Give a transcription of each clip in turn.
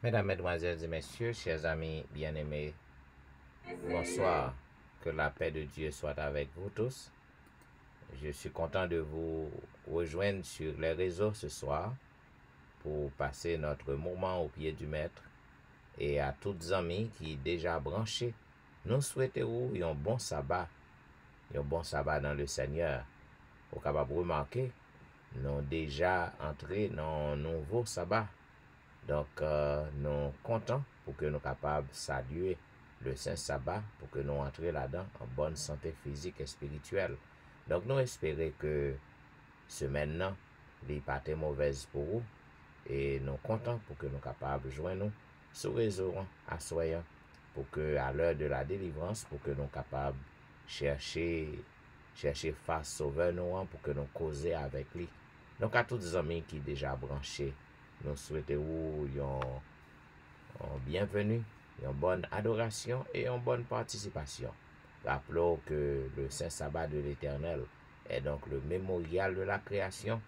Mesdames, Mesdemoiselles et Messieurs, chers amis bien-aimés, bonsoir. Que la paix de Dieu soit avec vous tous. Je suis content de vous rejoindre sur les réseaux ce soir pour passer notre moment au pied du Maître. Et à toutes les amis qui déjà branchés, nous souhaitons un bon sabbat dans le Seigneur. Vous êtes capable de remarquer, nous avons déjà entré dans un nouveau sabbat. Donc, nous sommes contents pour que nous soyons capables de saluer le Saint Sabbat, pour que nous entrions là-dedans en bonne santé physique et spirituelle. Donc, nous espérons que ce maintenant, n'est pas très mauvaise pour vous. Et nous sommes contents pour que nous soyons capables de joindre nous sur le réseau à soyant, pour que à l'heure de la délivrance, pour que nous soyons capables de chercher face sauveur nous, pour que nous causions avec lui. Donc, à tous les amis qui sont déjà branchés, nous souhaitons une bienvenue, une bonne adoration et une bonne participation. Rappelons que le Saint Sabbat de l'Éternel est donc le mémorial de la création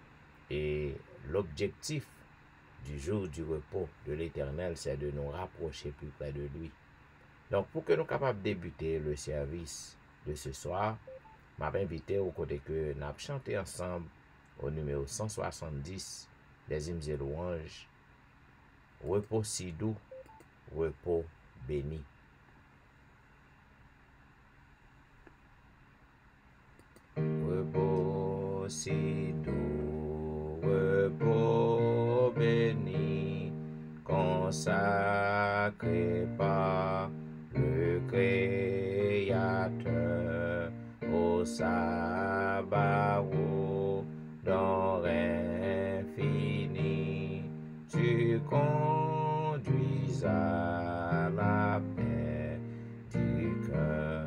et l'objectif du jour du repos de l'Éternel, c'est de nous rapprocher plus près de lui. Donc, pour que nous soyons capables de débuter le service de ce soir, je m'avais invité au côté que nous avons chanté ensemble au numéro 170 des hymnes et louanges, repos si doux, repos béni. Repos si doux, repos béni, consacré par le Créateur au sabbat dans l'infini, tu conduis à la paix du cœur.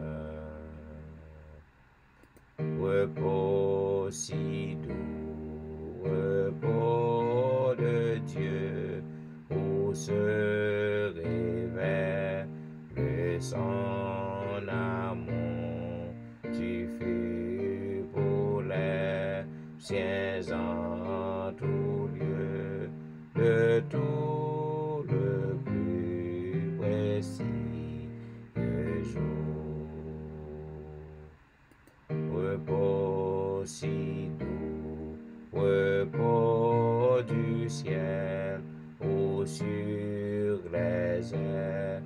Repos si doux, repos de Dieu, où se révèle son amour, tu fus pour les siens en tout lieu, de tout le plus précis jour. Repos si doux, repos du ciel, ou sur les ailes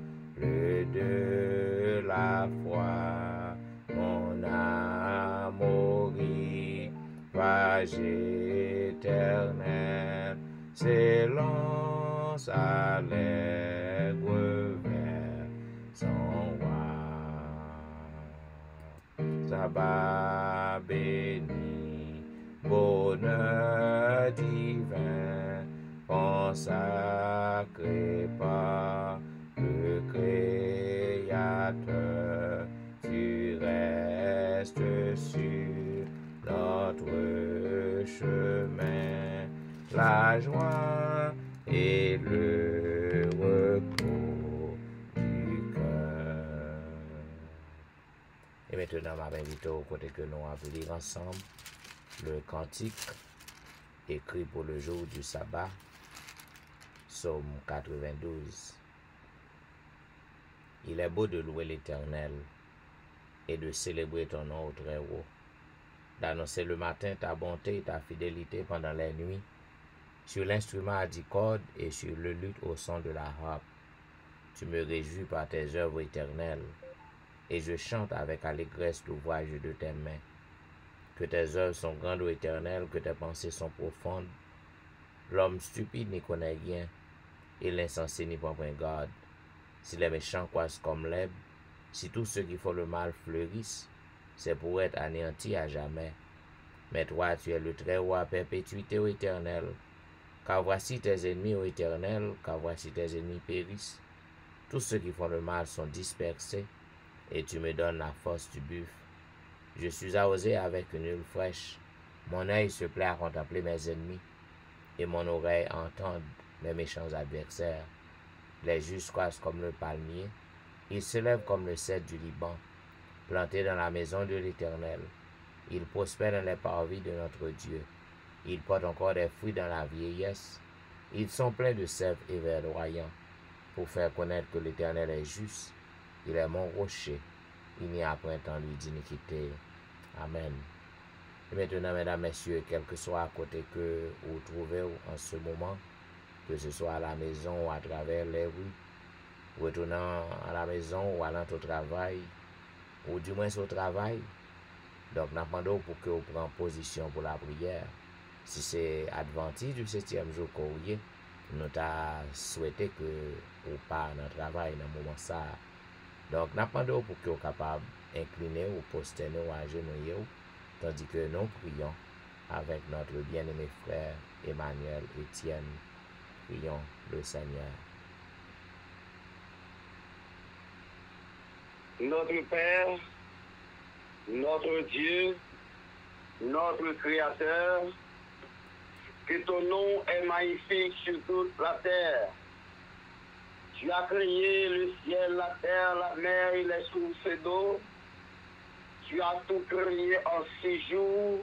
de la foi, mon amour, page éternelle, s'élance allègre vers son roi. Sabbat béni, bonheur divin, consacré par le Créateur, tu restes sur notre chemin, la joie et le repos du cœur. Et maintenant, je m'invite au côté que nous allons lire ensemble le cantique écrit pour le jour du sabbat, Psaume 92. Il est beau de louer l'Éternel et de célébrer ton nom au Très-Haut, d'annoncer le matin ta bonté et ta fidélité pendant les nuits, sur l'instrument à 10 cordes et sur le luth au son de la harpe. Tu me réjouis par tes œuvres éternelles, et je chante avec allégresse l'ouvrage de tes mains. Que tes œuvres sont grandes, ô Éternel, que tes pensées sont profondes. L'homme stupide n'y connaît rien, et l'insensé n'y prend point garde. Si les méchants croissent comme l'herbe, si tous ceux qui font le mal fleurissent, c'est pour être anéantis à jamais. Mais toi, tu es le Très-Haut à perpétuité, ô Éternel. Car voici tes ennemis, ô Éternel, car voici tes ennemis périssent. Tous ceux qui font le mal sont dispersés, et tu me donnes la force du buffle. Je suis arrosé avec une huile fraîche. Mon œil se plaît à contempler mes ennemis, et mon oreille à entendre mes méchants adversaires. Les justes croissent comme le palmier, ils s'élèvent comme le cèdre du Liban, plantés dans la maison de l'Éternel. Ils prospèrent dans les parvis de notre Dieu. Ils portent encore des fruits dans la vieillesse. Ils sont pleins de sève et verdoyants. pour faire connaître que l'Éternel est juste. Il est mon rocher. Il n'y a point en lui d'iniquité. Amen. Et maintenant, mesdames, messieurs, quel que soit à côté que vous trouvez en ce moment, que ce soit à la maison ou à travers les rues, retournant à la maison ou allant au travail, ou du moins au travail, donc nous demandons pour que vous preniez position pour la prière. Si c'est adventiste du 7e jour courrier, nous t'a souhaité que vous pas dans le travail dans le moment ça. Donc nous demandons pour que vous capable incliner ou posterner ou agenouiller, tandis que nous prions avec notre bien-aimé frère Emmanuel Etienne. Prions le Seigneur. Notre Père, notre Dieu, notre Créateur, que ton nom est magnifique sur toute la terre. Tu as créé le ciel, la terre, la mer et les sources d'eau. Tu as tout créé en 6 jours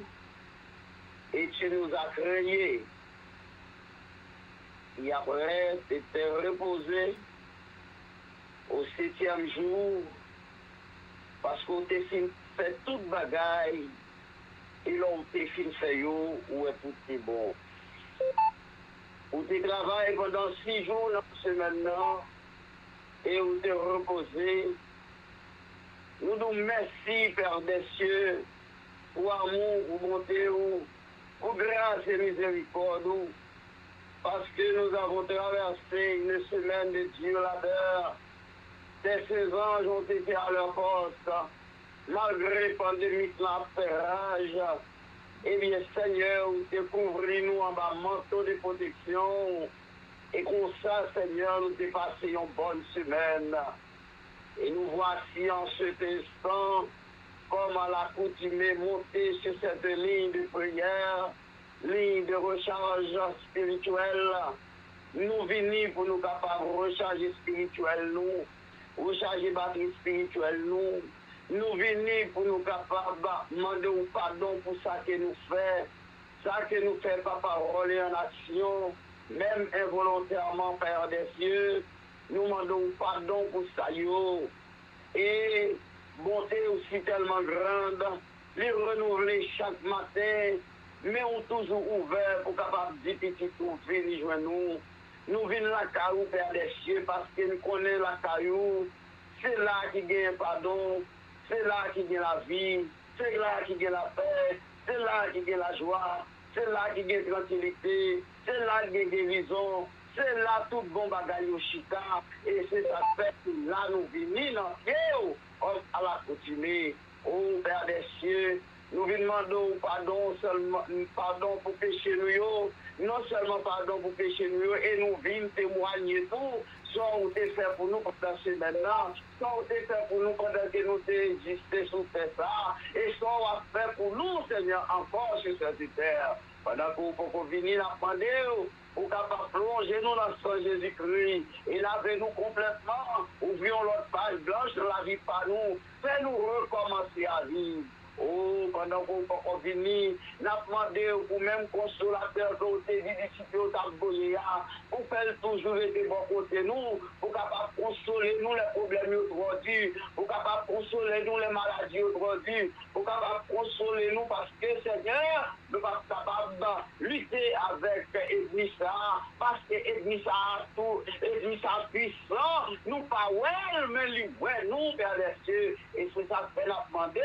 et tu nous as créés. Et après, tu t'es reposé au 7e jour parce qu'on t'a fait toute bagaille et l'on t'a fait où est tout est bon. Où tu travailles pendant 6 jours dans la semaine et où tu es reposé. Nous nous merci, Père des cieux, pour amour, pour bonté, pour grâce et miséricorde, parce que nous avons traversé une semaine de Dieu labeur. Ces anges ont été à leur poste, malgré la pandémie, l'apérage. Eh bien, Seigneur, découvrez-nous en bas manteau de protection. Et comme ça, Seigneur, nous dépassons une bonne semaine. Et nous voici en cet instant, comme à l'accoutumée, monter sur cette ligne de prière, ligne de recharge spirituelle. Nous venons pour nous capables de recharger spirituel, nous, recharger batterie spirituelle, nous. Nous venons pour nous capables de demander pardon pour ça que nous faisons, ça que nous faisons par parole et en action, même involontairement, Père des cieux. Nous demandons pardon pour ça, yo. Et bonté aussi tellement grande, les renouveler chaque matin, mais on toujours ouvert pour capable de dire petit tout, venir joindre nous. Nous venons la caillou, Père des cieux, parce que nous connaissons la caillou. C'est là qui gagne pardon, c'est là qui gagne la vie, c'est là qui gagne la paix, c'est là qui gagne la joie, c'est là qui gagne tranquillité, c'est là qui gagne guérison. C'est là tout bon bagaille au chita. Et c'est ça fait que là nous venons dans Dieu à la coutume. Oh Père des cieux, nous demandons pardon seulement pardon pour pécher nous, non seulement pardon pour pécher nous, et nous venons témoigner tout. Soit on t'est fait pour nous pendant ce maintenant, soit on t'est fait pour nous pendant que nous t'existé sur cette terre, et soit on a fait pour nous, Seigneur, encore sur cette terre. Pendant qu'on venir la demander, pour capable plonger nous dans le sang Jésus-Christ et laver nous complètement, ouvrons l'autre page blanche de la vie par nous, fais-nous recommencer à vivre. Oh, pendant qu'on vient, nous avons demandé pour même consolateur que vous avez dit d'ici que vous avez pour faire toujours de bon côté nous, pour capable consoler nous les problèmes aujourd'hui, pour capable consoler nous les maladies aujourd'hui, pour capable consoler nous parce que Seigneur, nous sommes capables de lutter avec l'Église, parce que l'Église a tout, l'Église a puissant, nous pas ouais, mais nous, Père des cieux, et c'est ça que nous avons demandé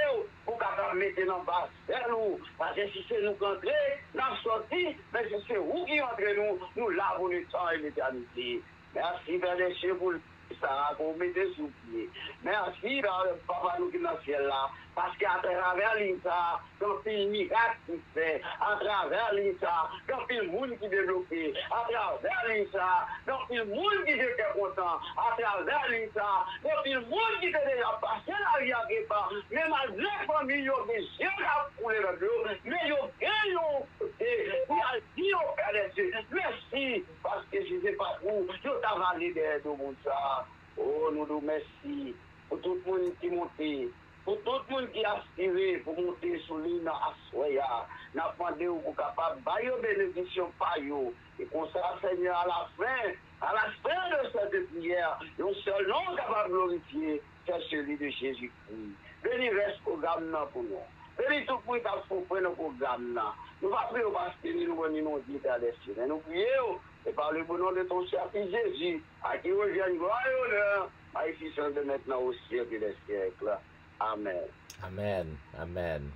pour capable mettre dans bas nous, parce que si c'est nous qui entrons, nous avons sorti, mais si c'est vous qui entrez nous lavons le temps et l'éternité. Merci, Père des cieux, pour ça, pour mettre sous pied. Merci, Papa, nous qui dans le ciel là, parce qu'à travers l'État, quand il miracle qui fait, à travers l'État, quand il monde qui débloqué, à travers l'État, quand il monde qui était content, à travers l'État, quand il monde qui était déjà passé la vie à pas, mais malgré la famille, il y a des gens à couler le dos, mais il y a des gens côté, il y a dit au Père des cieux, merci, parce que je ne sais pas où, je t'ai validé de mon ça. Oh, nous nous merci pour tout le monde qui monte, Pour tout le monde qui aspire pour monter sur l'île à Assoya, n'a pas pour capable de bénédiction par eux. Et comme ça, Seigneur, à la fin de cette prière, nous seul nom capable de glorifier, c'est celui de Jésus-Christ. Béni reste programme pour nous. Béni tout le monde qui a fait le programme. Nous ne prions pas parce que nous dit à l'esprit. Nous prions et par le bon nom de ton cher Fils Jésus, à qui revienne gloire et honneur, à efficience de maintenant au siècle des siècles. Amen. Amen. Amen.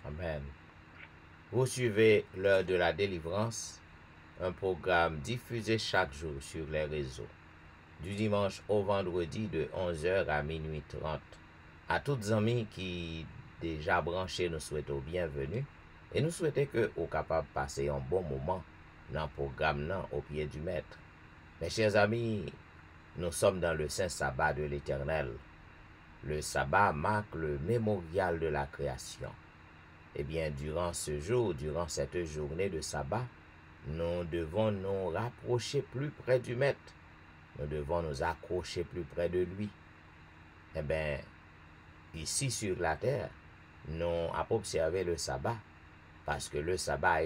Amen. Vous suivez l'heure de la délivrance, un programme diffusé chaque jour sur les réseaux, du dimanche au vendredi de 11h à minuit 30. À toutes amis qui déjà branchés, nous souhaitons bienvenue et nous souhaitons que vous capable de passer un bon moment dans le programme au pied du maître. Mes chers amis, nous sommes dans le saint sabbat de l'Éternel. Le sabbat marque le mémorial de la création. Eh bien, durant ce jour, durant cette journée de sabbat, nous devons nous rapprocher plus près du maître. Nous devons nous accrocher plus près de lui. Eh bien, ici sur la terre, nous avons observé le sabbat parce que le sabbat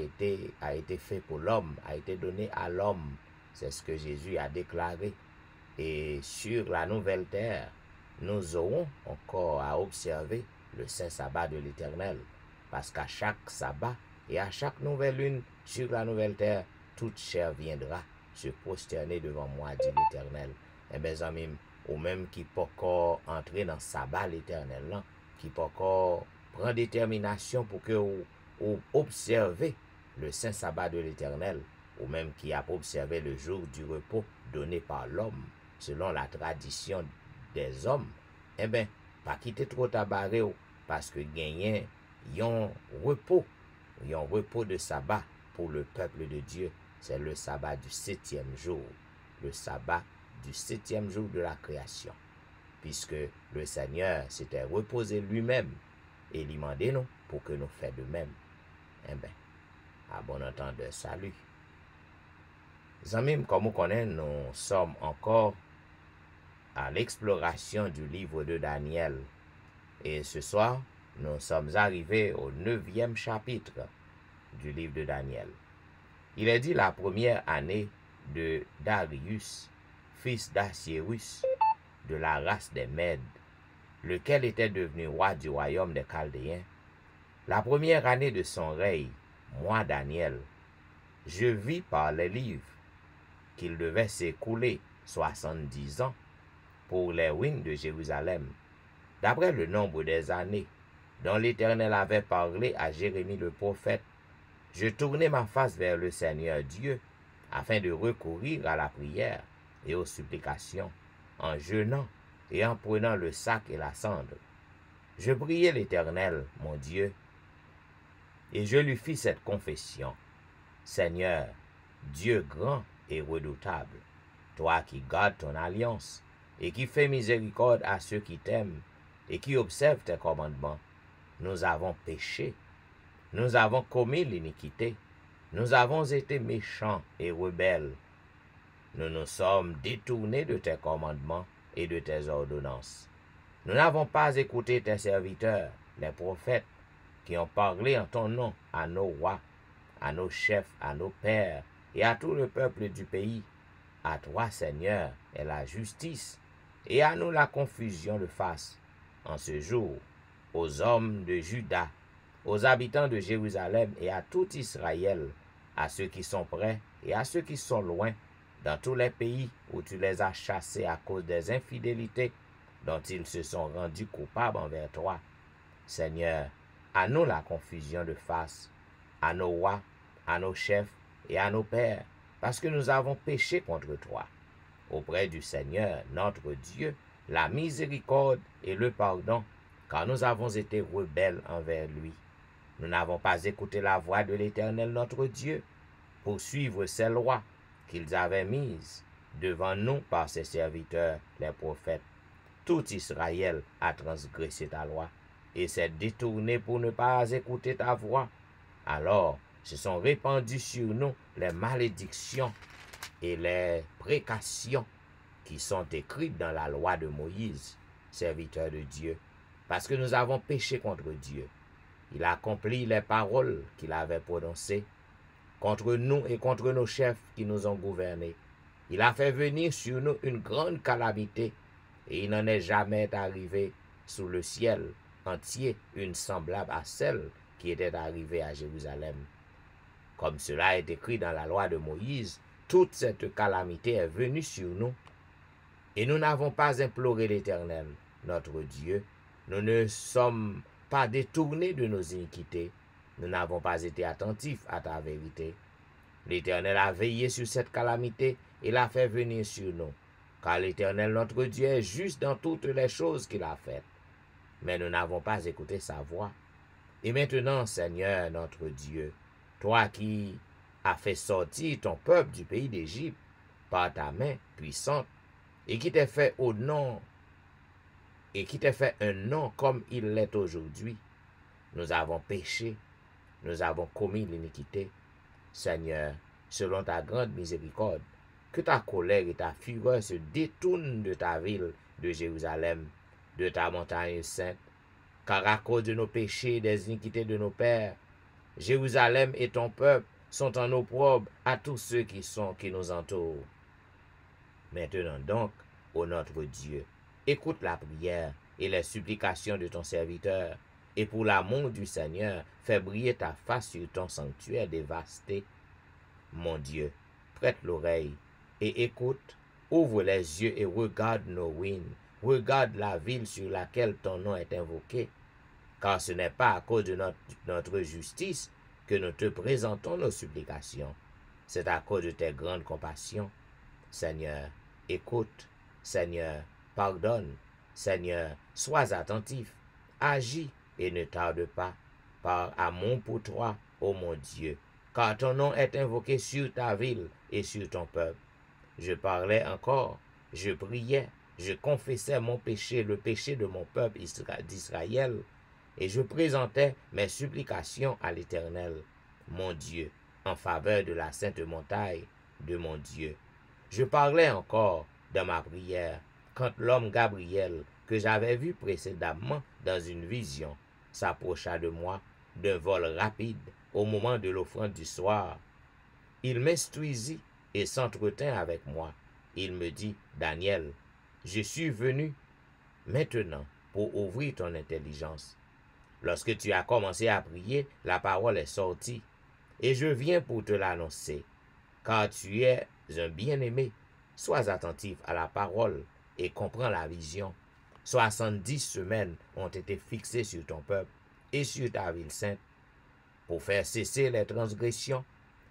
a été fait pour l'homme, a été donné à l'homme. C'est ce que Jésus a déclaré. Et sur la nouvelle terre, nous aurons encore à observer le saint sabbat de l'Éternel. Parce qu'à chaque sabbat et à chaque nouvelle lune sur la nouvelle terre, toute chair viendra se prosterner devant moi, dit l'Éternel. Et mes amis, ou même qui peut encore entrer dans le sabbat l'Éternel, qui peut encore prendre détermination pour que vous observez le saint sabbat de l'Éternel, ou même qui a observé le jour du repos donné par l'homme, selon la tradition des hommes, eh bien, pas quitter trop tabaré, parce que gagner un repos de sabbat pour le peuple de Dieu. C'est le sabbat du 7e jour, le sabbat du 7e jour de la création, puisque le Seigneur s'était reposé lui-même et il demandait nous pour que nous fassions de même. Eh bien, à bon entendeur, salut. Amis, comme vous connaissez, nous sommes encore à l'exploration du livre de Daniel. Et ce soir, nous sommes arrivés au 9e chapitre du livre de Daniel. Il est dit la première année de Darius, fils d'Assyrus, de la race des Mèdes, lequel était devenu roi du royaume des Chaldéens, la première année de son règne, moi Daniel, je vis par les livres qu'il devait s'écouler 70 ans pour les ruines de Jérusalem, d'après le nombre des années dont l'Éternel avait parlé à Jérémie le prophète. Je tournai ma face vers le Seigneur Dieu, afin de recourir à la prière et aux supplications, en jeûnant et en prenant le sac et la cendre. Je priai l'Éternel, mon Dieu, et je lui fis cette confession. Seigneur, Dieu grand et redoutable, toi qui gardes ton alliance, et qui fais miséricorde à ceux qui t'aiment, et qui observent tes commandements, nous avons péché, nous avons commis l'iniquité, nous avons été méchants et rebelles. Nous nous sommes détournés de tes commandements et de tes ordonnances. Nous n'avons pas écouté tes serviteurs, les prophètes, qui ont parlé en ton nom à nos rois, à nos chefs, à nos pères, et à tout le peuple du pays. À toi, Seigneur, est la justice, et à nous la confusion de face. En ce jour, aux hommes de Juda, aux habitants de Jérusalem et à tout Israël, à ceux qui sont près et à ceux qui sont loin, dans tous les pays où tu les as chassés à cause des infidélités dont ils se sont rendus coupables envers toi. Seigneur, à nous la confusion de face, à nos rois, à nos chefs et à nos pères, parce que nous avons péché contre toi. Auprès du Seigneur, notre Dieu, la miséricorde et le pardon, car nous avons été rebelles envers lui. Nous n'avons pas écouté la voix de l'Éternel notre Dieu pour suivre ses lois qu'ils avaient mises devant nous par ses serviteurs, les prophètes. Tout Israël a transgressé ta loi et s'est détourné pour ne pas écouter ta voix. Alors se sont répandues sur nous les malédictions et les précautions qui sont écrites dans la loi de Moïse, serviteur de Dieu. parce que nous avons péché contre Dieu. Il a accompli les paroles qu'il avait prononcées contre nous et contre nos chefs qui nous ont gouvernés. Il a fait venir sur nous une grande calamité, et il n'en est jamais arrivé sous le ciel entier une semblable à celle qui était arrivée à Jérusalem. Comme cela est écrit dans la loi de Moïse, toute cette calamité est venue sur nous, et nous n'avons pas imploré l'Éternel, notre Dieu. Nous ne sommes pas détournés de nos iniquités. Nous n'avons pas été attentifs à ta vérité. L'Éternel a veillé sur cette calamité et l'a fait venir sur nous, car l'Éternel notre Dieu est juste dans toutes les choses qu'il a faites. Mais nous n'avons pas écouté sa voix. Et maintenant, Seigneur notre Dieu, toi qui as fait sortir ton peuple du pays d'Égypte par ta main puissante, et qui t'est fait un nom comme il l'est aujourd'hui, nous avons péché, nous avons commis l'iniquité. Seigneur, selon ta grande miséricorde, que ta colère et ta fureur se détournent de ta ville de Jérusalem, de ta montagne sainte, car à cause de nos péchés et des iniquités de nos pères, Jérusalem et ton peuple sont en opprobre à tous ceux qui nous entourent. Maintenant donc, ô notre Dieu, écoute la prière et les supplications de ton serviteur, et pour l'amour du Seigneur, fais briller ta face sur ton sanctuaire dévasté. Mon Dieu, prête l'oreille et écoute, ouvre les yeux et regarde nos ruines, regarde la ville sur laquelle ton nom est invoqué, car ce n'est pas à cause de notre justice que nous te présentons nos supplications, c'est à cause de tes grandes compassions. Seigneur, écoute, Seigneur, pardonne, Seigneur, sois attentif, agis et ne tarde pas, par amour pour toi, ô mon Dieu, car ton nom est invoqué sur ta ville et sur ton peuple. Je parlais encore, je priais, je confessais mon péché, le péché de mon peuple d'Israël, et je présentais mes supplications à l'Éternel, mon Dieu, en faveur de la sainte montagne de mon Dieu. Je parlais encore dans ma prière, quand l'homme Gabriel, que j'avais vu précédemment dans une vision, s'approcha de moi d'un vol rapide au moment de l'offrande du soir. Il m'instruisit et s'entretint avec moi. Il me dit, Daniel, je suis venu maintenant pour ouvrir ton intelligence. Lorsque tu as commencé à prier, la parole est sortie, et je viens pour te l'annoncer, car tu es un bien-aimé. Sois attentif à la parole et comprends la vision. 70 semaines ont été fixées sur ton peuple et sur ta ville sainte, pour faire cesser les transgressions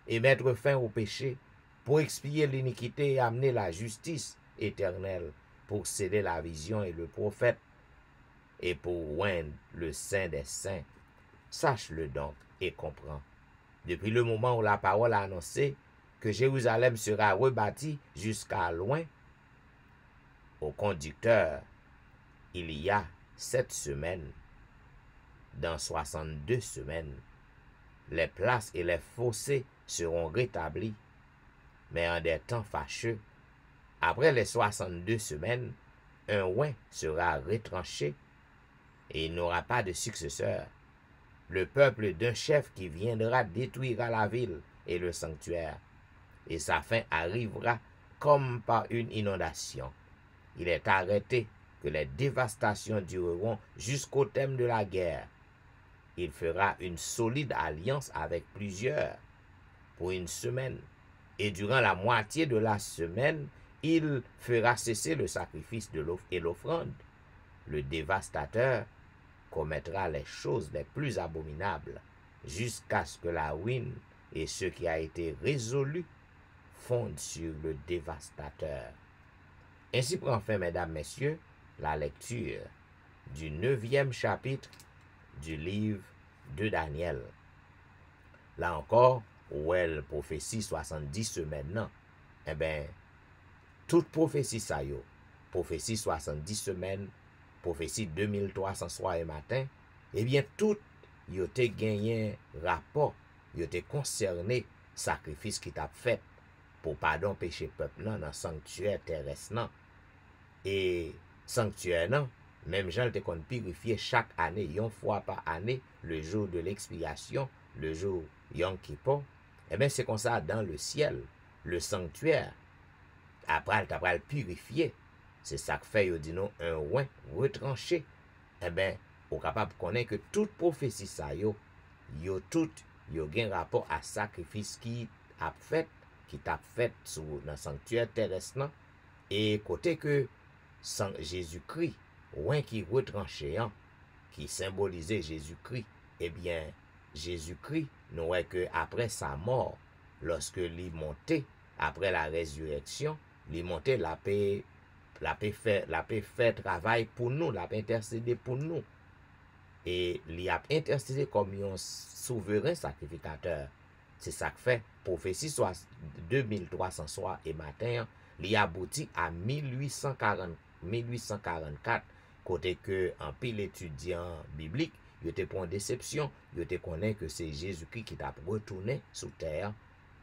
et mettre fin au péché, pour expier l'iniquité et amener la justice éternelle, pour sceller la vision et le prophète, et pour oindre le Saint des Saints. Sache-le donc et comprends. Depuis le moment où la parole a annoncé que Jérusalem sera rebâtie jusqu'à loin, au conducteur, il y a 7 semaines, dans 62 semaines, les places et les fossés seront rétablis, mais en des temps fâcheux, après les 62 semaines, un oint sera retranché et il n'aura pas de successeur. Le peuple d'un chef qui viendra détruira la ville et le sanctuaire, et sa fin arrivera comme par une inondation. Il est arrêté que les dévastations dureront jusqu'au terme de la guerre. Il fera une solide alliance avec plusieurs pour une semaine, et durant la moitié de la semaine, il fera cesser le sacrifice et l'offrande. Le dévastateur commettra les choses les plus abominables, jusqu'à ce que la ruine et ce qui a été résolu fondent sur le dévastateur. Ainsi prend fin, mesdames, messieurs, la lecture du 9e chapitre du livre de Daniel. Là encore, où elle prophétie 70 semaines, non? Eh bien, toute prophétie ça yo, prophétie 70 semaines, prophétie 2300 soir et matin, eh bien, tout yo te gagné rapport, yo te concerné sacrifice qui t'a fait pour pardon péché peuple nan, dans sanctuaire terrestre nan. Et sanctuaire nan, même Jean te kon purifier chaque année, une fois par année, le jour de l'expiation, le jour Yom Kippur. Eh bien, c'est comme ça dans le ciel, le sanctuaire. Après, tu le purifier. C'est ça que fait, il dit non, un oin retranché. Eh bien, on est capable de connaître que toute prophétie, ça, yo tout, yo gen rapport à sacrifice qui a fait, dans le sanctuaire terrestre. Et côté que Jésus-Christ, oin qui retranché, qui symbolisait Jésus-Christ, eh bien, Jésus-Christ, nous voyons que après sa mort, lorsque il montait, après la résurrection, il montait, la paix fait travail pour nous, la paix intercédé pour nous. Et il a intercédé comme un souverain sacrificateur. C'est ça que fait, prophétie soit 2300 soirs et matin, il aboutit à 1844, côté que en pile étudiant biblique, il était pour une déception, il était connaît que c'est Jésus-Christ qui t'a retourné sous terre.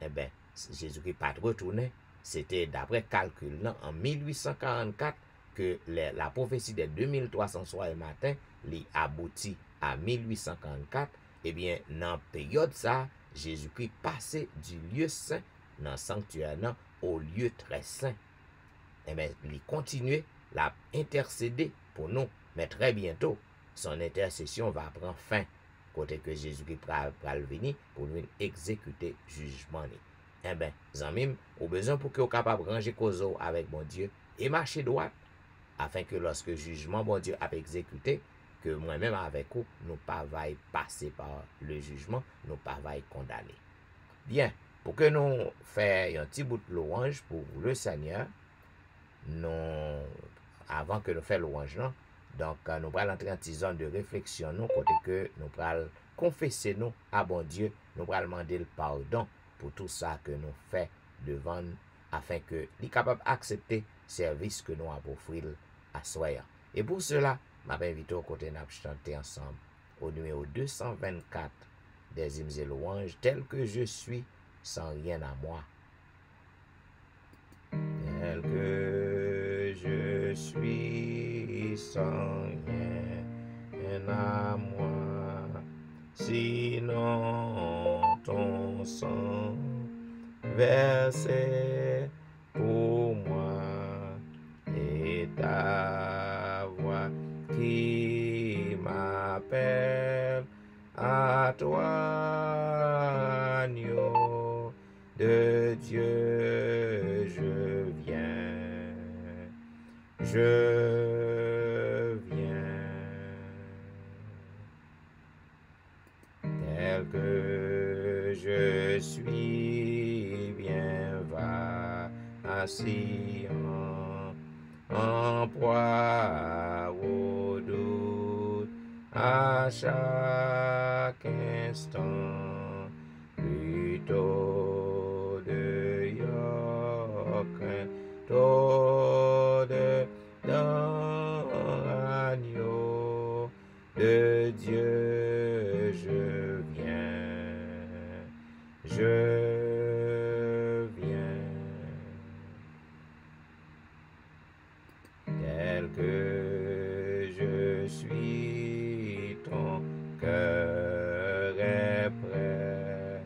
Eh bien, Jésus-Christ pas retourné, c'était d'après calcul là, en 1844 que la prophétie des 2300 soirs et matin, li aboutit à 1844. Eh bien, dans la période ça, Jésus-Christ passait du lieu saint, dans le sanctuaire, au lieu très saint. Eh bien, il continue à intercéder pour nous. Mais très bientôt, son intercession va prendre fin. Côté que Jésus-Christ va venir pour nous exécuter jugement. Eh bien, zanmim, au besoin pour que vous capable de ranger cause avec bon Dieu et marcher droit, afin que lorsque jugement bon Dieu a exécuté, que moi-même avec vous, nous pas passer par le jugement, nous pas condamner. Bien, pour que nous fassions un petit bout de louange pour le Seigneur, avant que nous fassions louange, donc nous allons entrer en petite zone de réflexion, côté que nous allons confesser nous à bon Dieu, nous allons demander le pardon pour tout ça que nous faisons devant nous, afin que nous capable d'accepter le service que nous avons offert à soi. Et pour cela, je m'invite au côté de chanter ensemble au numéro 224 des hymnes et louanges, tel que je suis, sans rien à moi. Tel que je suis, sans rien à moi, sinon ton sang versé pour moi et ta voix qui m'appelle à toi, agneau de Dieu, je viens, tel que je suis, viens, va assis en proie au doute à chaque instant, plutôt de yoke, tôt de dans l'agneau de Dieu, je viens, tel que je suis, ton cœur est prêt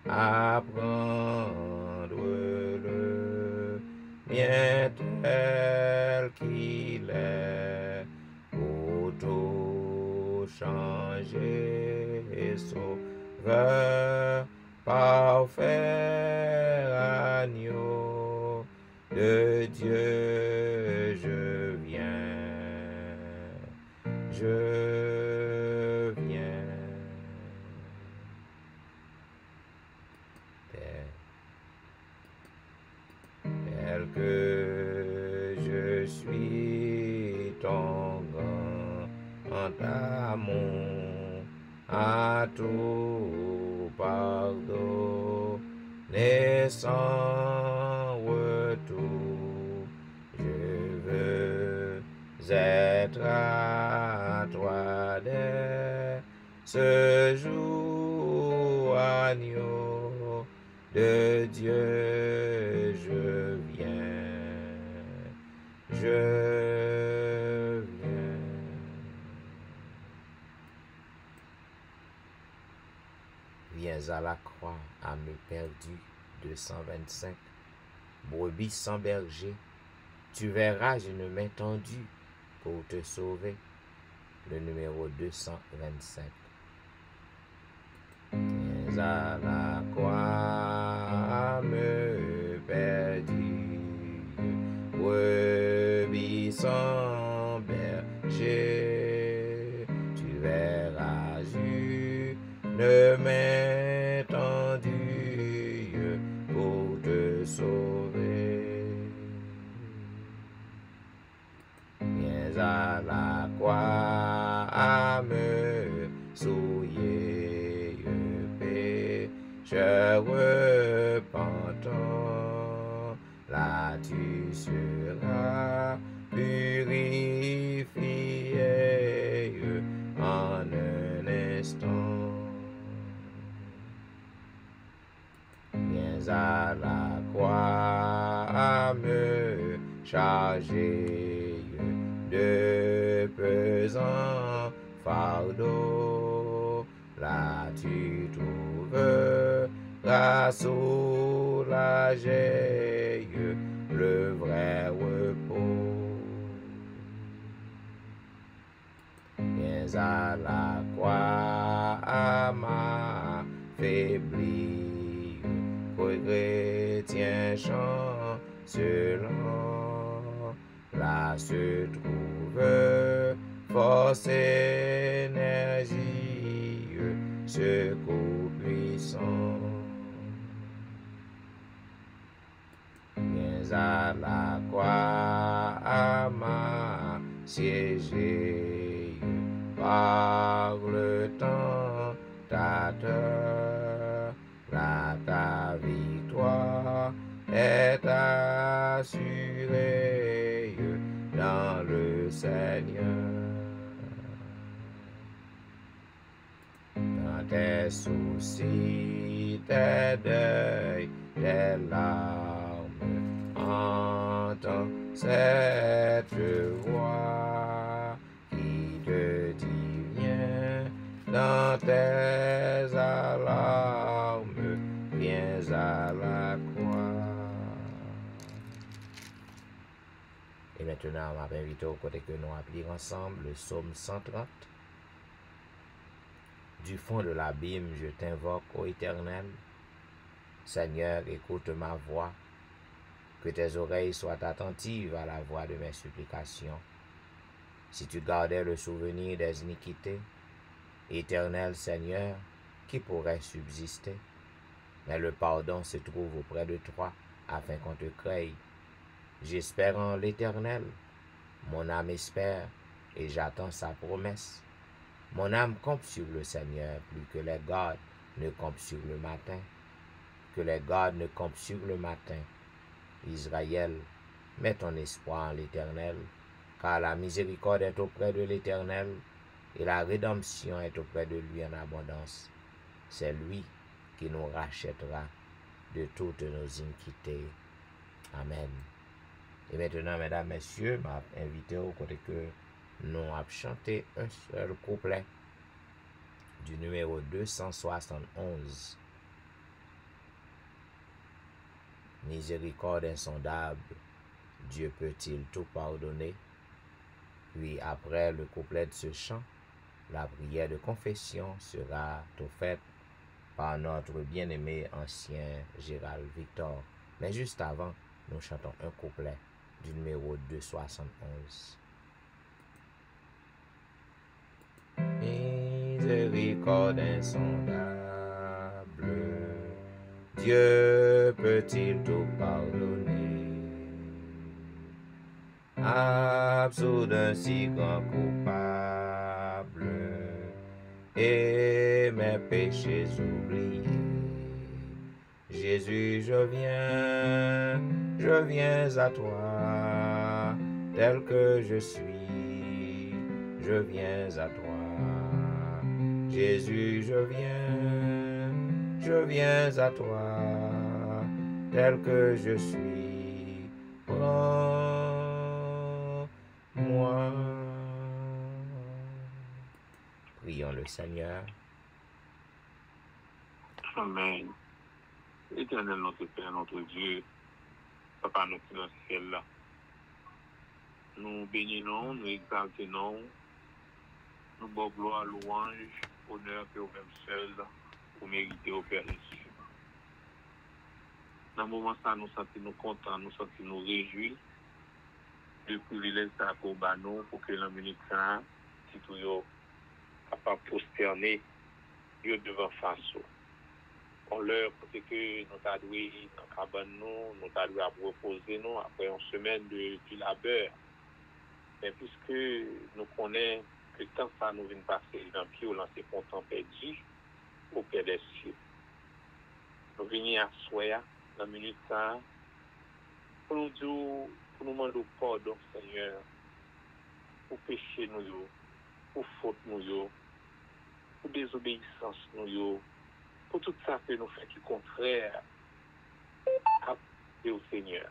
à prendre le mien tel qu'il est, pour tout changer, sauveur, parfait agneau de Dieu, je viens, tel que je suis, ton grand amour à tout pardonner sans retour. Je veux être à toi dès ce jour, agneau de Dieu, je viens, mais à la croix, âme perdue, 225. Brebis sans berger, tu verras une main tendue pour te sauver. Le numéro 225. Mais à la croix, âme perdue, brebis sans berger, tu verras une main tendue pour te sauver. Viens à la croix, âme souillée, pécheur repentant, là tu seras purifié en un instant. Viens à la croix, âme chargée de pesants fardeaux, là tu trouveras soulagé le vrai repos. Viens à la croix, âme affaiblie, chrétien chancelant, là se trouve force, énergie, secours puissant. Viens à la croix, âme siégée par le tentateur, là ta victoire est assurée dans le Seigneur. Dans tes soucis, tes deuils, tes larmes, entends cette voix qui te dit viens dans tes alarmes, viens à la croix. Et maintenant, on va inviter au côté que nous appelons ensemble le psaume 130. Du fond de l'abîme, je t'invoque, ô Éternel. Seigneur, écoute ma voix. Que tes oreilles soient attentives à la voix de mes supplications. Si tu gardais le souvenir des iniquités, Éternel Seigneur, qui pourrait subsister? Mais le pardon se trouve auprès de toi, afin qu'on te crée. J'espère en l'Éternel. Mon âme espère, et j'attends sa promesse. Mon âme compte sur le Seigneur, plus que les gardes ne campent sur le matin. Que les gardes ne campent sur le matin. Israël, mets ton espoir en l'Éternel, car la miséricorde est auprès de l'Éternel, et la rédemption est auprès de lui en abondance. C'est lui qui nous rachètera de toutes nos iniquités. Amen. Et maintenant, mesdames, messieurs, m'a invité au côté que nous avons chanté un seul couplet du numéro 271. Miséricorde insondable, Dieu peut-il tout pardonner? Puis après le couplet de ce chant, la prière de confession sera offerte par notre bien-aimé ancien Gérald Victor. Mais juste avant, nous chantons un couplet du numéro 271. Miséricorde insondable, Dieu peut-il tout pardonner? Absous d'un si grand coupable et mes péchés oubliés. Jésus, je viens à toi, tel que je suis, je viens à toi. Jésus, je viens à toi, tel que je suis, prends-moi. Prions le Seigneur. Amen. Éternel notre Père, notre Dieu, Papa notre qui est dans le ciel là. Nous bénissons, nous exaltons, nous bon gloire, louange, honneur que vous-même seul pour mériter au Père des cieux. Dans le moment ça, nous sentons contents, nous sentons nous réjouis du privilège d'accorder nous pour que la minute ça, si tout est capable de prosterner devant face. On leur côté que nous avons doué dans cabane nous avons doué à reposer nous après une semaine de labeur. Mais puisque nous connaissons que quand ça nous vient passer dans le pied ou lancer content perdu au Père des cieux. Nous venons à soir dans la minute ça pour nous dire, pour nous demander pardon, Seigneur, pour péché nous, pour faute nous, pour désobéissance nous, pour tout ça que nous faisons qui est contraire au Seigneur.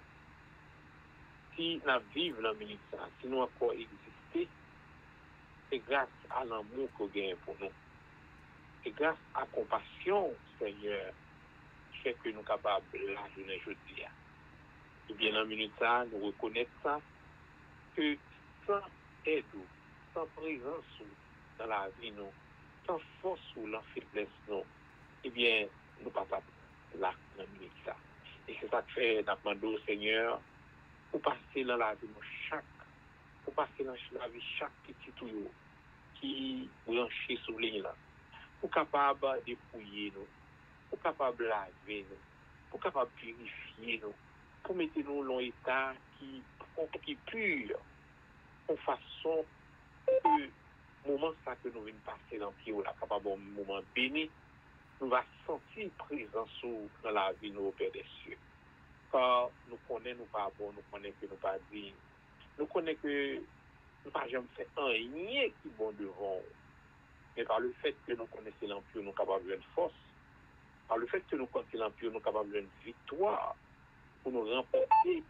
Si nous vivons dans la minute ça, si nous encore exister, c'est grâce à l'amour que nous avons pour nous. C'est grâce à la compassion, Seigneur, qui fait que nous sommes capables de la journée aujourd'hui. Et bien, dans la minute ça, nous reconnaissons ça, que sans aide, sans présence dans la vie, nous, sans force ou la faiblesse, nous, eh bien, nous ne sommes pas là dans la minute ça. Et c'est ça que fait, nous demandons au Seigneur, pour passer dans la vie, pour passer dans la vie, chaque petit tuyau qui branché sur ligne là, pour capable de dépouiller nous, pour capable de laver nous, pour capable de purifier nous, pour mettre nous dans l'état qui est pur, en façon que le moment ça que nous venons passer dans le pied, là, capable un moment béni, nous va sentir présence dans la vie de nos Père des cieux. Car nous connaissons nous pas bon, nous connaissons que nous pas dignes, nous connaissons que nous pas jamais fait un rien qui est bon devant. Mais par le fait que nous connaissons l'empire, nous sommes capables de force. Par le fait que nous connaissons l'empire, nous sommes capables de victoire pour nous remporter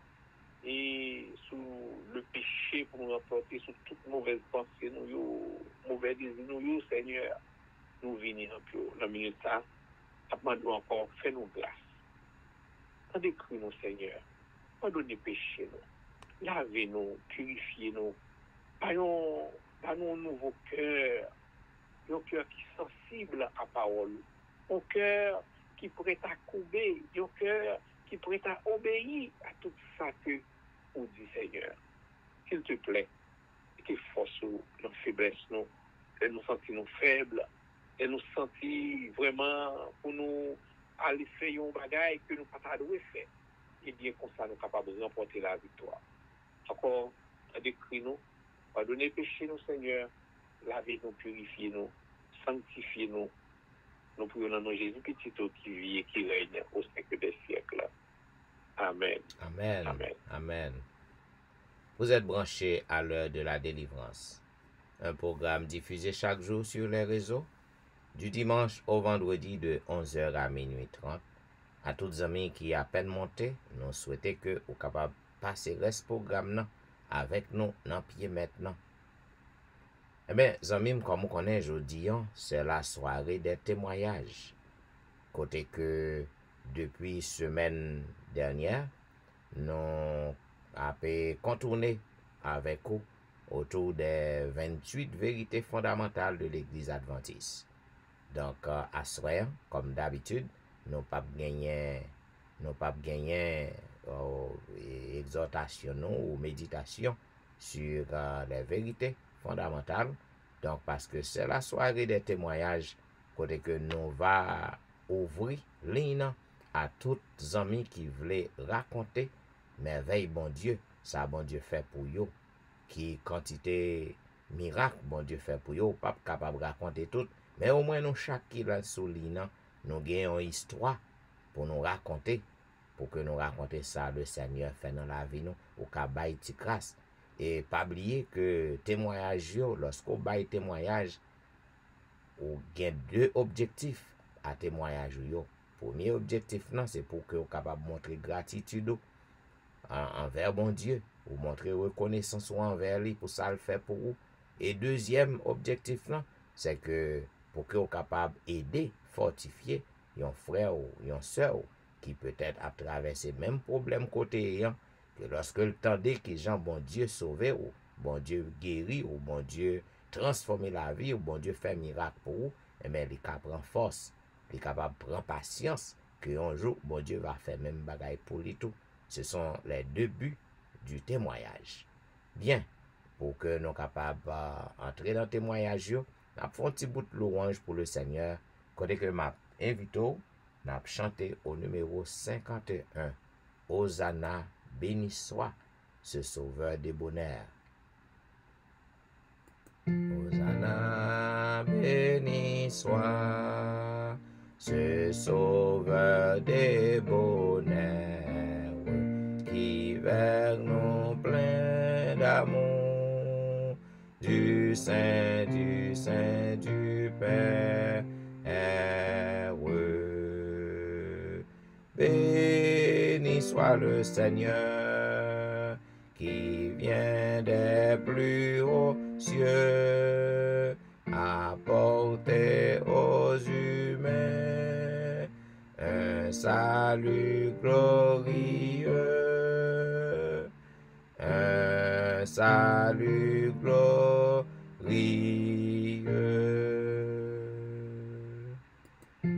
et sous le péché, pour nous remporter sur toute mauvaise pensée, nous, mauvais désir, nous, Seigneur, nous venons un peu. La minute ça, demandons encore, fais-nous grâce. Décris-nous, Seigneur. Pardonnez péché, nous. Lavez-nous, purifiez-nous. Pardonnez-nous un nouveau cœur. Un cœur qui est sensible à la parole. Un cœur qui est prêt à couper. Un cœur qui est prêt à obéir à tout ça que vous dit, Seigneur. S'il te plaît, que force nos faiblesses, nous. Et nous sentons faibles. Et nous sentons vraiment pour nous aller faire un bagage que nous ne pouvons pas faire. Et bien comme ça, nous sommes capables de remporter la victoire. Encore, décris-nous, pardonnez péché nous, Seigneur, lavez-nous, purifiez-nous, sanctifiez-nous. Nous prions dans nos Jésus petit qui vit et qui règne au siècle des siècles. Amen. Amen. Amen. Amen. Vous êtes branchés à l'heure de la délivrance. Un programme diffusé chaque jour sur les réseaux, du dimanche au vendredi de 11h à minuit 30. À tous les amis qui à peine monté, nous souhaitons que vous capable passer ce programme avec nous dans pied maintenant. Eh bien, amis, comme vous connaissez aujourd'hui, c'est la soirée des témoignages. Côté que depuis semaine dernière, nous avons contourné avec vous autour des 28 vérités fondamentales de l'Église adventiste. Donc, à soir, comme d'habitude, nous pas gagné exhortation ou méditation sur les vérités fondamentales. Donc, parce que c'est la soirée des témoignages, côté que nous va ouvrir ligne à tous les amis qui voulaient raconter merveille bon Dieu, ça bon Dieu fait pour eux, qui quantité miracle bon Dieu fait pour eux, pas capable de raconter tout, mais au moins nous chaque qui là sous ligne, nous gagnons une histoire pour nous raconter, pour que nous raconter ça le Seigneur fait dans la vie nous, ou qu'a bail ti grâce. Et pas oublier que témoignage lorsqu'on bail témoignage, on gagne deux objectifs à témoignage yo. Premier objectif non, c'est pour que vous capable montrer gratitude envers bon Dieu, ou montrer reconnaissance envers lui pour ça le fait pour vous. Et deuxième objectif non, c'est que pour que vous capable aider, fortifier yon frère ou yon sœur qui peut-être a traversé même problème côté hein, que lorsque le tendait que Jean bon Dieu sauvé ou bon Dieu guéri ou bon Dieu transformer la vie ou bon Dieu fait miracle pour vous, et bien il prend force, il est capable de prendre patience que un jour bon Dieu va faire même bagaille pour lui tout. Ce sont les deux buts du témoignage. Bien, pour que nous capables d'entrer dans le témoignage, nous avons un petit bout de louange pour le Seigneur. Côté que m'a invité, nous avons chanté au numéro 51. Hosanna, béni soit ce sauveur des bonheurs. Hosanna, béni soit ce sauveur des bonheurs qui vers nous plein d'amour du sein du Père heureux. Béni soit le Seigneur qui vient des plus hauts cieux apporter aux humains un salut glorieux, un salut glorieux.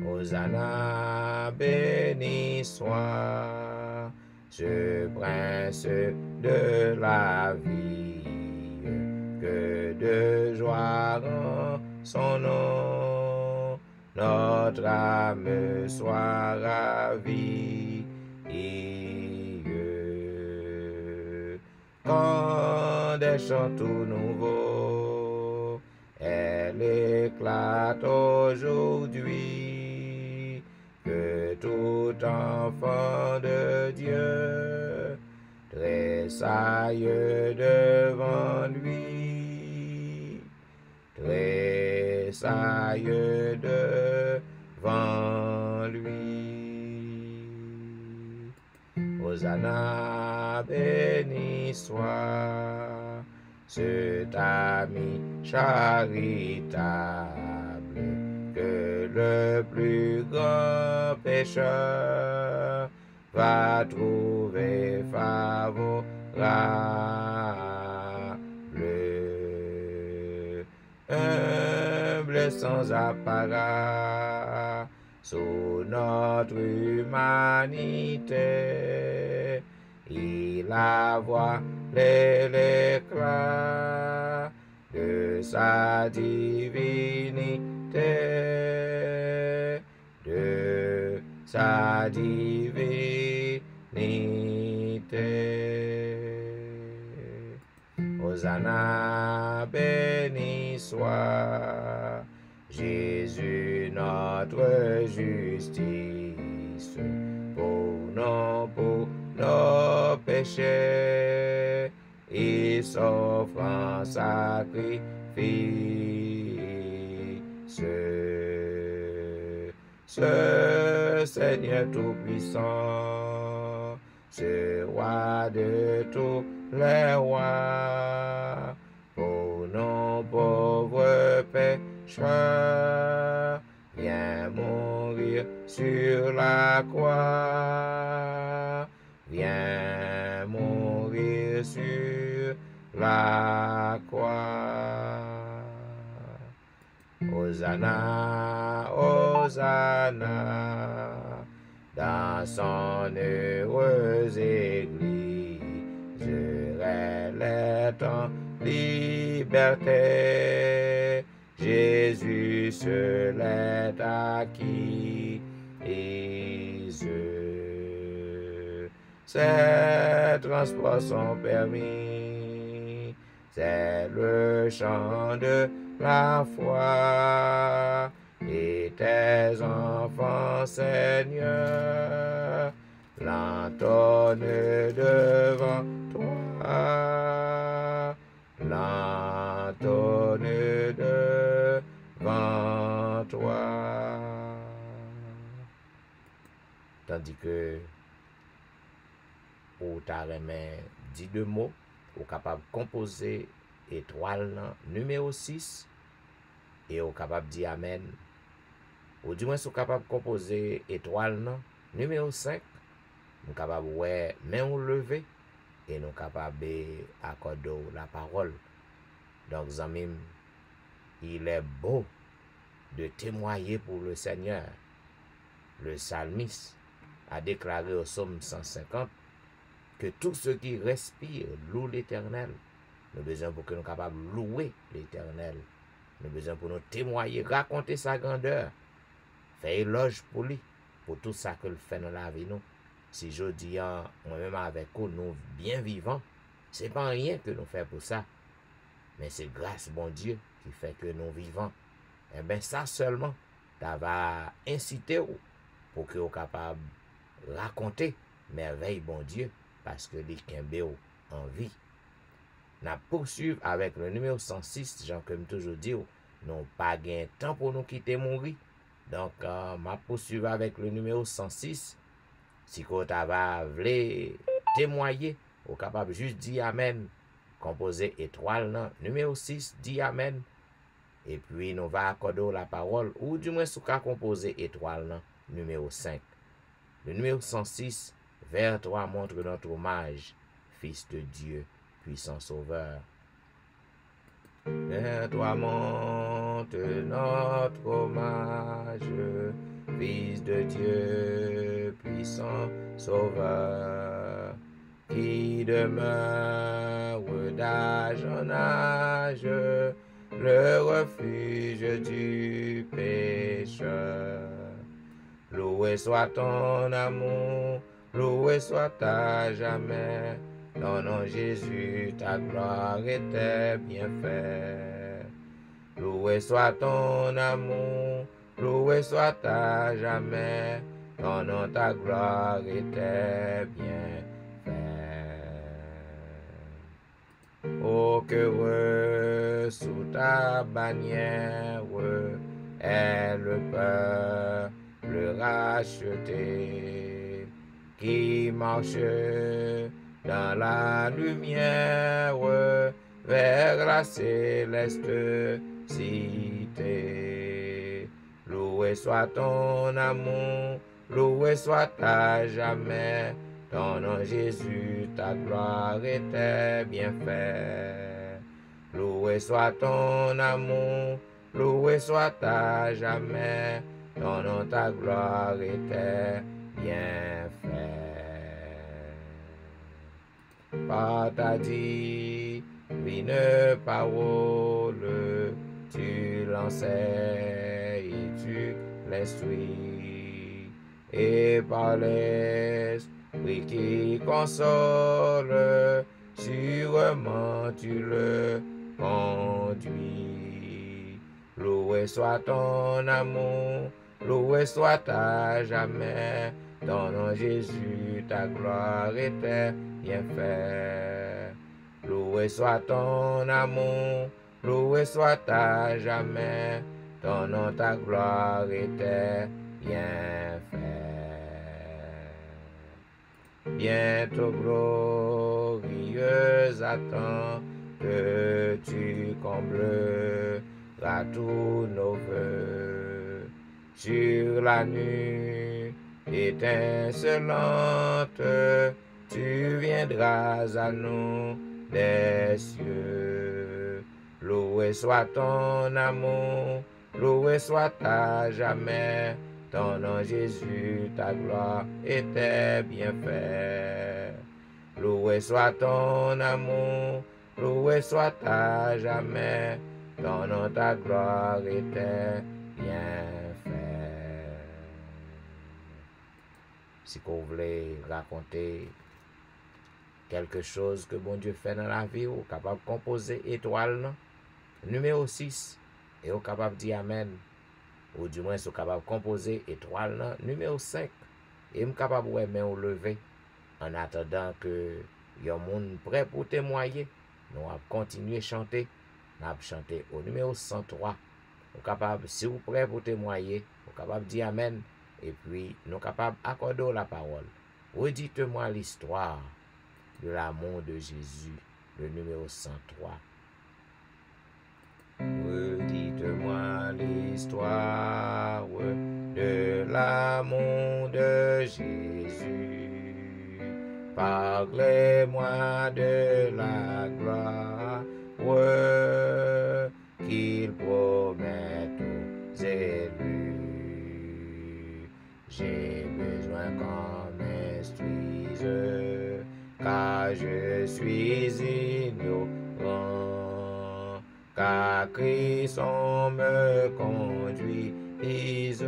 Hosanna, béni soit ce prince de la vie, que de joie en son nom, notre âme soit ravie. Quand des chants tout nouveaux, elle éclate aujourd'hui, que tout enfant de Dieu tressaille devant lui, tressaille devant lui. Hosanna, béni soit cet ami charitable, que le plus grand pécheur va trouver favorable. Humble sans apparat, sous notre humanité, il a voilé l'éclat de sa divinité, de sa divinité. Hosanna, béni soit Jésus notre justice, pour nos péchés, il s'offre en sacrifice. Ce Seigneur tout-puissant, ce roi de tous les rois, pour nos pauvres pécheurs, viens mourir sur la croix, viens mourir sur la croix. Hosanna, Hosanna, dans son heureuse église, elle est en liberté. Jésus se l'est acquis. Ses transports sont permis, c'est le chant de la foi. Et tes enfants, Seigneur, l'entonnent devant toi, l'entonnent devant toi. Tandis que ou ta remet 10 mots, ou capable de composer étoile numéro 6 et ou capable de dire Amen ou du moins sont capables de composer étoile non, numéro 5, nous capable ouais main ou lever et nous capable accorder la parole. Donc zamim, il est beau de témoigner pour le Seigneur. Le psalmiste a déclaré au psaume 150 que tous ceux qui respirent louent l'Éternel. Nous avons besoin pour que nous soyons capables de louer l'Éternel. Nous avons besoin pour nous témoigner, raconter sa grandeur, faire éloge pour lui, pour tout ça que le fait dans la vie. Nous. Si je dis, moi-même avec vous, nous bien vivants, ce n'est pas rien que nous faisons pour ça. Mais c'est grâce, bon Dieu, qui fait que nous vivons. Eh bien, ça seulement, ça va inciter pour que vous soyez capables de raconter merveille, bon Dieu, parce que les Kembe en vie. Nous poursuivons avec le numéro 106, Jean, comme toujours dit, nous pas gain temps pour nous quitter mourir. Donc, je poursuivre avec le numéro 106. Si vous voulez témoigner, vous êtes capable juste dire Amen. Composer étoile, non? Numéro 6, dit Amen. Et puis, nous va accorder la parole, ou du moins, si vous composer étoile, non? Numéro 5. Le numéro 106, vers toi montre notre hommage, Fils de Dieu, puissant Sauveur. Vers toi monte notre hommage, Fils de Dieu, puissant Sauveur, qui demeure d'âge en âge, le refuge du pécheur. Loué soit ton amour, loué soit à jamais. Ton nom Jésus, ta gloire et tes bienfaits. Loué soit ton amour, loué soit à jamais. Ton nom, ta gloire et tes bienfaits. Oh, qu'heureux sous ta bannière est le peuple racheté qui marche dans la lumière vers la céleste cité. Loué soit ton amour, loué soit à jamais. Ton nom Jésus, ta gloire et tes bienfaits. Loué soit ton amour, loué soit à jamais. Ton nom, ta gloire et tes bienfaits. Par ta divine parole, tu l'enseignes et tu l'instruis. Et par l'Esprit qui console, sûrement tu le conduis. Loué soit ton amour, loué soit à jamais. Ton nom Jésus, ta gloire et tes bienfaits. Loué soit ton amour, loué soit à jamais. Ton nom, ta gloire et tes bienfaits. Bientôt glorieux attend que tu combleras tous nos vœux. Sur la nuit étincelante, tu viendras à nous des cieux. Loué soit ton amour, loué soit à jamais. Ton nom Jésus, ta gloire et tes bienfaits. Loué soit ton amour, loué soit à jamais. Ton nom, ta gloire et tes bienfaits. Si vous voulez raconter quelque chose que bon Dieu fait dans la vie, vous êtes capable de composer étoile, numéro 6, et vous êtes capable de dire Amen. Ou du moins, vous êtes capable de composer étoile, numéro 5, et vous êtes capable de main ou lever, en attendant que y a un monde prêt pour témoigner. Nous allons continuer à chanter. Nous allons chanter au numéro 103. Vous êtes capable, si vous êtes prêt pour témoigner, vous êtes capable de dire Amen. Et puis, nous sommes capables d'accorder la parole. Redites-moi l'histoire de l'amour de Jésus, le numéro 103. Redites-moi l'histoire l'amour de Jésus. Parlez-moi de la gloire qu'il promet aux élus. J'ai besoin qu'on m'instruise, car je suis ignorant, car Christ on me conduise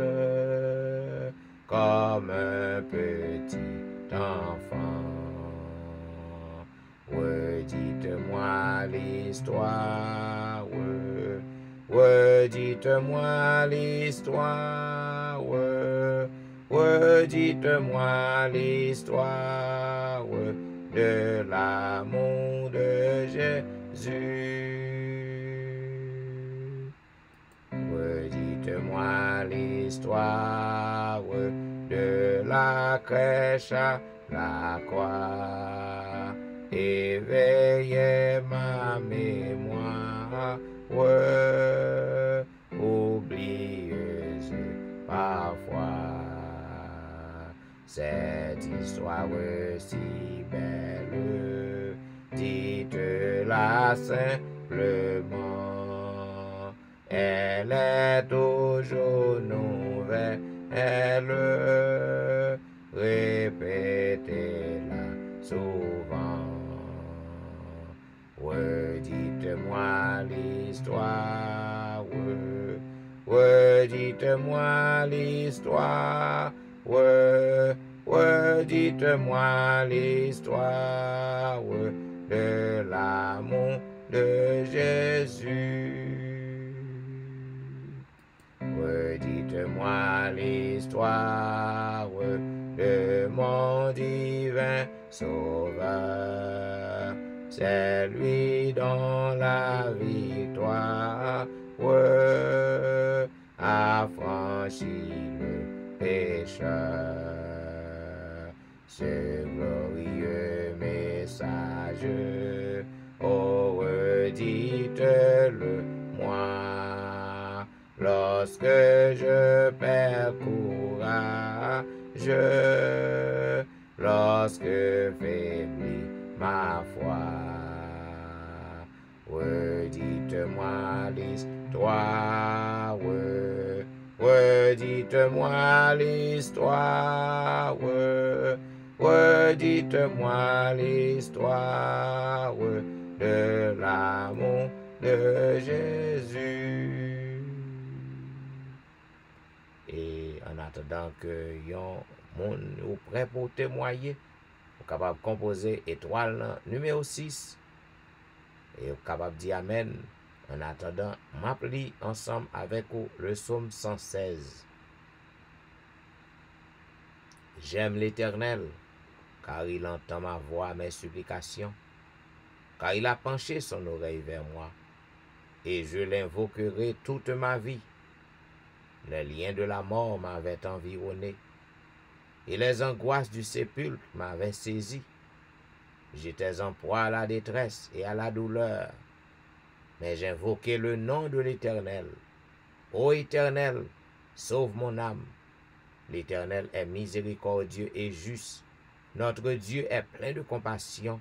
comme un petit enfant. Redites-moi l'histoire, redites-moi l'histoire, redites-moi l'histoire de l'amour de Jésus. Redites-moi l'histoire de la crèche à la croix. Éveillez ma mémoire, oublieuse parfois. Cette histoire si belle, dites-la simplement. Elle est toujours nouvelle, répétez-la souvent. Redites-moi l'histoire, redites-moi l'histoire, redites-moi l'histoire de l'amour de Jésus. Redites-moi l'histoire de mon divin Sauveur, celui dont la victoire a franchi le pécheur. Ce glorieux message, oh redites-le moi, lorsque je perds courage, lorsque faiblit ma foi. Redites-moi l'histoire, redites-moi l'histoire, redites-moi l'histoire de l'amour de Jésus. Et en attendant que yon moun ou prêt pour témoigner, ou capable de composer étoile numéro 6 et ou capable de dire amen. En attendant, m'appli ensemble avec vous le psaume 116. J'aime l'Éternel, car il entend ma voix, mes supplications, car il a penché son oreille vers moi, et je l'invoquerai toute ma vie. Les liens de la mort m'avaient environné, et les angoisses du sépulcre m'avaient saisi. J'étais en proie à la détresse et à la douleur, mais j'invoquai le nom de l'Éternel. Ô Éternel, sauve mon âme. L'Éternel est miséricordieux et juste. Notre Dieu est plein de compassion.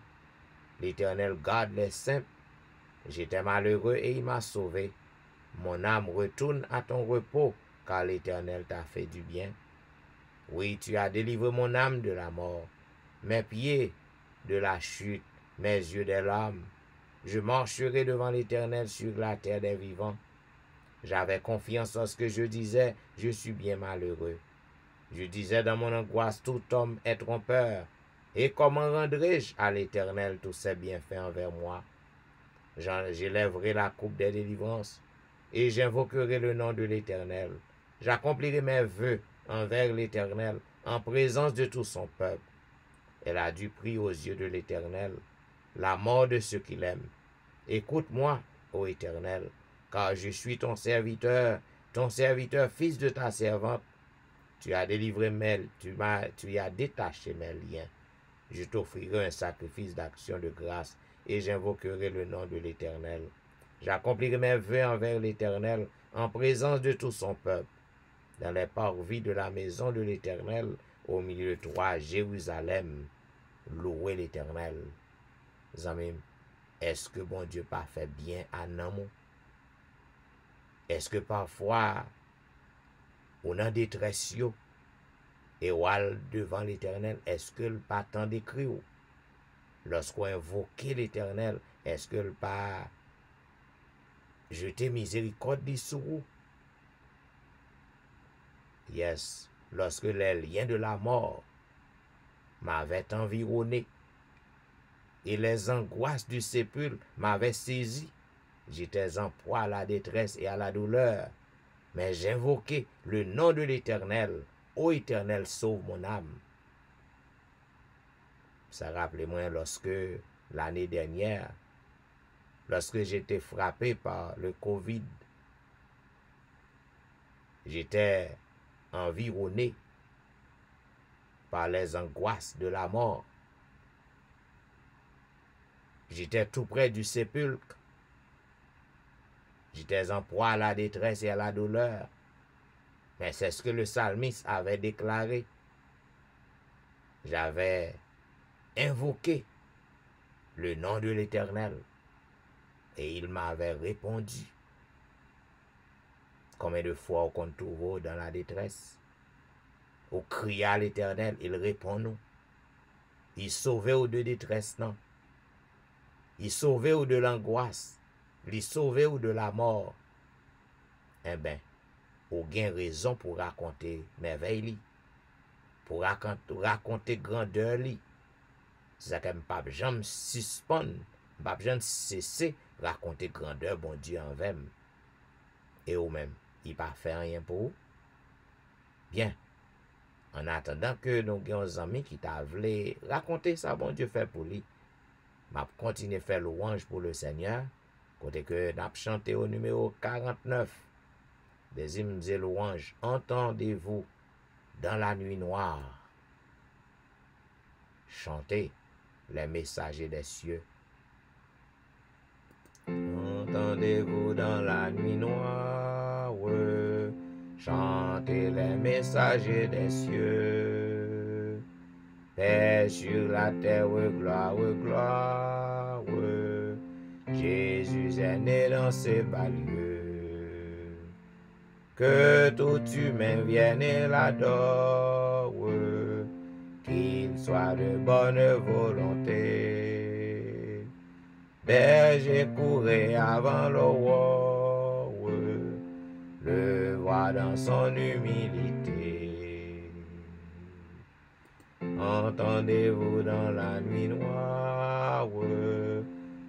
L'Éternel garde les simples. J'étais malheureux et il m'a sauvé. Mon âme retourne à ton repos, car l'Éternel t'a fait du bien. Oui, tu as délivré mon âme de la mort, mes pieds de la chute, mes yeux des larmes. Je marcherai devant l'Éternel sur la terre des vivants. J'avais confiance en ce que je disais, je suis bien malheureux. Je disais dans mon angoisse, tout homme est trompeur. Et comment rendrai-je à l'Éternel tous ses bienfaits envers moi? J'élèverai la coupe des délivrances, et j'invoquerai le nom de l'Éternel. J'accomplirai mes vœux envers l'Éternel, en présence de tout son peuple. Elle a du prix aux yeux de l'Éternel, la mort de ceux qui l'aiment. Écoute-moi, ô Éternel, car je suis ton serviteur fils de ta servante. Tu as délivré tu as détaché mes liens. Je t'offrirai un sacrifice d'action de grâce, et j'invoquerai le nom de l'Éternel. J'accomplirai mes vœux envers l'Éternel, en présence de tout son peuple. dans les parvis de la maison de l'Éternel, au milieu de toi, Jérusalem, louez l'Éternel. Amis, est-ce que bon Dieu pas fait bien à nous? Est-ce que parfois, on a des détresse et on devant l'Éternel, est-ce que le pas tant d'écrit? Lorsqu'on invoque l'Éternel, est-ce que le pas jeter miséricorde sur vous? Yes, lorsque les liens de la mort m'avaient environné et les angoisses du sépulcre m'avaient saisi, j'étais en proie à la détresse et à la douleur, mais j'invoquais le nom de l'Éternel. Ô Éternel, sauve mon âme. Ça rappelez-moi lorsque l'année dernière, lorsque j'étais frappé par le Covid, j'étais environné par les angoisses de la mort. J'étais tout près du sépulcre. J'étais en proie à la détresse et à la douleur. Mais c'est ce que le psalmiste avait déclaré. J'avais invoqué le nom de l'Éternel et il m'avait répondu. Combien de fois on compte trouve dans la détresse? On crie à l'Éternel, il répond nous. Il sauve ou de détresse, non? Il sauve ou de l'angoisse? Il sauve ou de la mort? Eh bien, on a raison pour raconter merveille, pour raconter grandeur. C'est ça que je ne peux pas suspendre, je ne peux pas cesser de raconter grandeur, bon Dieu envers. Et ou même, il n'a pas fait rien pour vous. Bien, en attendant que nous ayons des amis qui t'a voulu raconter ça, bon Dieu fait pour lui, je vais continuer à faire louange pour le Seigneur, côté que nous avons chanté au numéro 49, des hymnes et louanges. Entendez-vous dans la nuit noire chanter les messagers des cieux. Entendez-vous dans la nuit noire chanter les messagers des cieux. Paix sur la terre, gloire, gloire. Jésus est né dans ces bas lieux. Que tout humain vienne et l'adore, qu'il soit de bonne volonté. Berger courait avant le roi, le voir dans son humilité. Entendez-vous dans la nuit noire,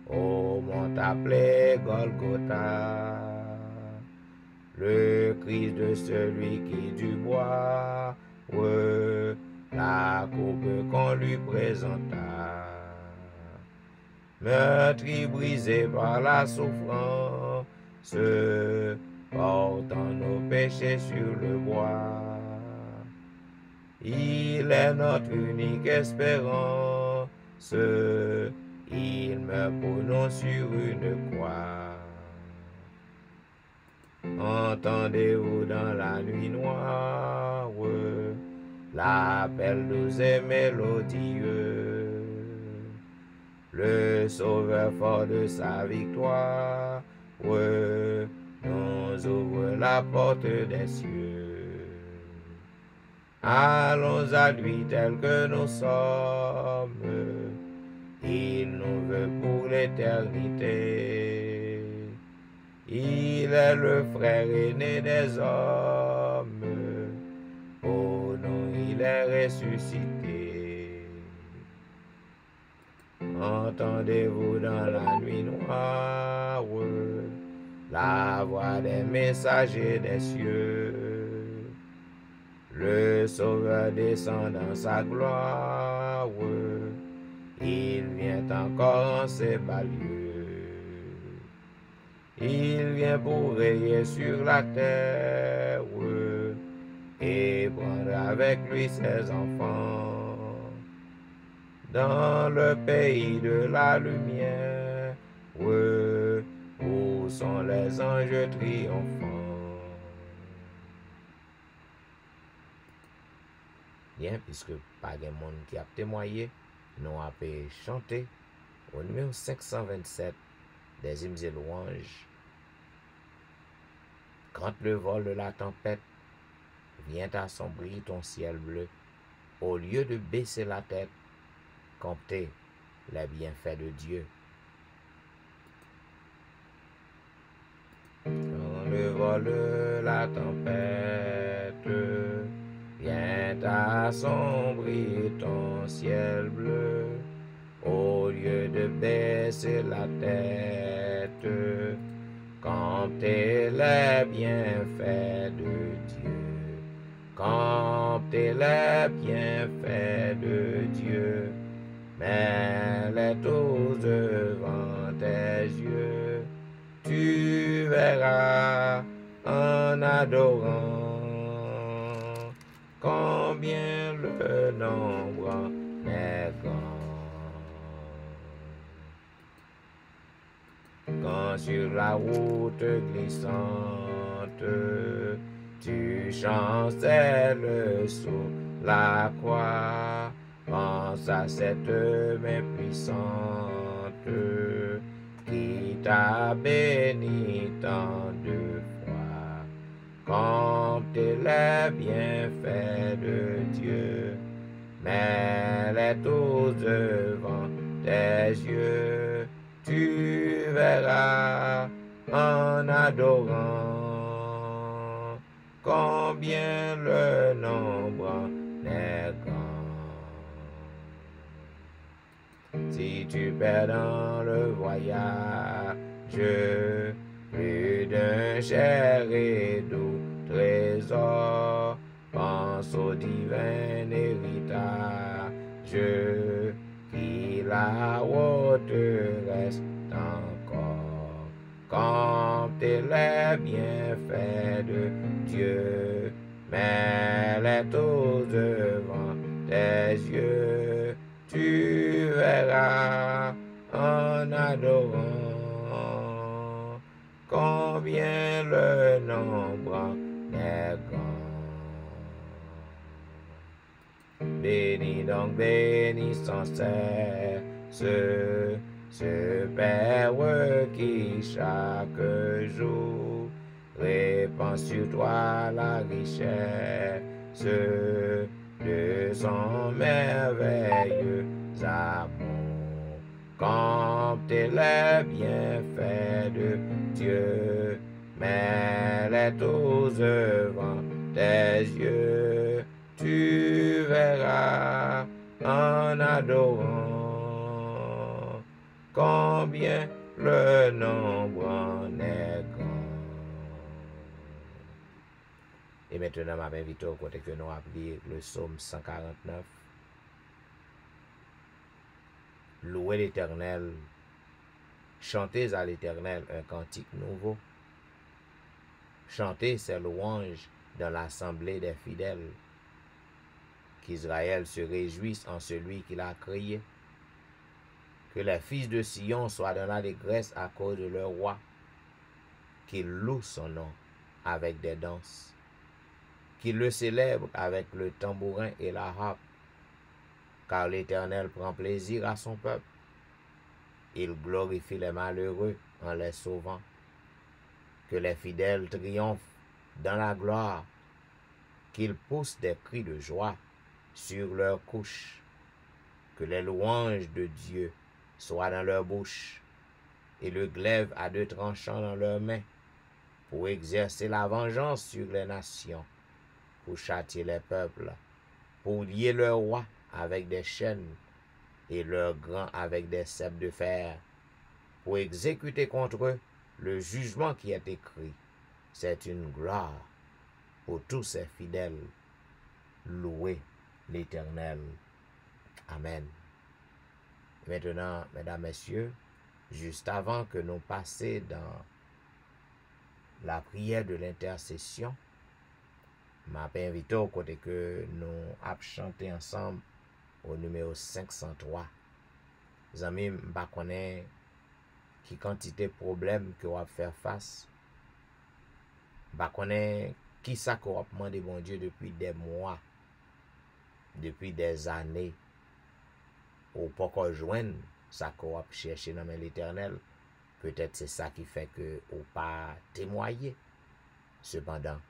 au mont appelé Golgotha, le cri de celui qui du bois, la coupe qu'on lui présenta. Meurtri, brisé par la souffrance, portant nos péchés sur le bois. Il est notre unique espérance, il meurt pour nous sur une croix. Entendez-vous dans la nuit noire l'appel doux et mélodieux, le sauveur fort de sa victoire nous ouvre la porte des cieux. Allons à lui tel que nous sommes, il nous veut pour l'éternité. Il est le frère aîné des hommes, pour nous il est ressuscité. Entendez-vous dans la nuit noire la voix des messagers des cieux. Le Sauveur descend dans sa gloire, il vient encore en ces bas lieux. Il vient pour rayer sur la terre et prendre avec lui ses enfants dans le pays de la lumière, où sont les anges triomphants. Bien, puisque pas de monde qui a témoigné, nous avons chanté au numéro 527 des hymnes et louanges. Quand le vol de la tempête vient assombrir ton ciel bleu, au lieu de baisser la tête, comptez les bienfaits de Dieu. Quand le vol de la tempête vient assombrir ton ciel bleu, au lieu de baisser la tête, comptez les bienfaits de Dieu. Comptez les bienfaits de Dieu. Mets-les tous devant tes yeux. Tu verras en adorant combien le nombre est grand. Quand sur la route glissante, tu chancelles sous la croix, pense à cette main puissante qui t'a béni tant de fois. Comptez les bienfaits de Dieu, mets-les tous devant tes yeux. Tu verras en adorant combien le nombre est grand. Si tu perds dans le voyage plus d'un cher et doux trésor, pense au divin héritage qui là-haut te reste encore. Comptez les bienfaits de Dieu, mets-les tous devant tes yeux. Tu verras en adorant combien le nombre est grand. Bénis donc, bénis sans cesse ce Père qui chaque jour répand sur toi la richesse de son merveilleux amour. Comptez les bienfaits de Dieu, mets-les tous devant tes yeux. Tu verras en adorant combien le nombre en est grand. Et maintenant, ma invite au côté que nous appelons le psaume 149. Louez l'Éternel, chantez à l'Éternel un cantique nouveau. Chantez ses louanges dans l'assemblée des fidèles. Qu'Israël se réjouisse en celui qui l'a créé. Que les fils de Sion soient dans l'allégresse à cause de leur roi. Qu'ils louent son nom avec des danses. Qu'ils le célèbrent avec le tambourin et la harpe. Car l'Éternel prend plaisir à son peuple. Il glorifie les malheureux en les sauvant. Que les fidèles triomphent dans la gloire. Qu'ils poussent des cris de joie sur leurs couches. Que les louanges de Dieu soient dans leur bouche et le glaive à deux tranchants dans leurs mains pour exercer la vengeance sur les nations, pour châtier les peuples, pour lier leurs rois avec des chaînes et leurs grands avec des ceps de fer, pour exécuter contre eux le jugement qui est écrit. C'est une gloire pour tous ses fidèles. Louez l'Éternel. Amen. Maintenant, mesdames, messieurs, juste avant que nous passions dans la prière de l'intercession, m'a invité au côté que nous avons chanté ensemble au numéro 503. Les amis, je ne connais pas qui quantité de problèmes que vous avez faire face. Je ne connais qui ça que vous avez demandé bon Dieu depuis des mois. depuis des années, ou pas qu'on joigne ça qu'on a cherché dans l'Éternel, peut-être c'est ça qui fait que ou pas témoigner. Cependant,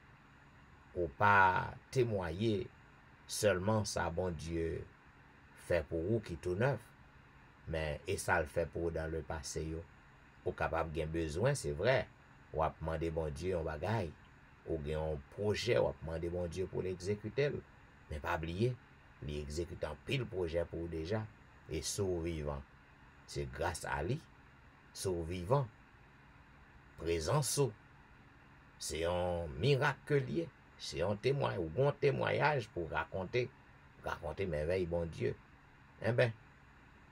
ou pas témoigner seulement ça bon Dieu fait pour vous qui tout neuf, mais et ça le fait pour vous dans le passé yo. Ou capable gain besoin, c'est vrai. Ou a demander bon Dieu un bagage, ou gain un projet, ou a demander bon Dieu pour l'exécuter. Mais pas oublier, il exécute un pile projet pour vous déjà et survivant. C'est grâce à lui, survivant, présence, c'est un miracle lié, c'est un témoignage, ou bon témoignage pour raconter merveille bon Dieu. Eh bien,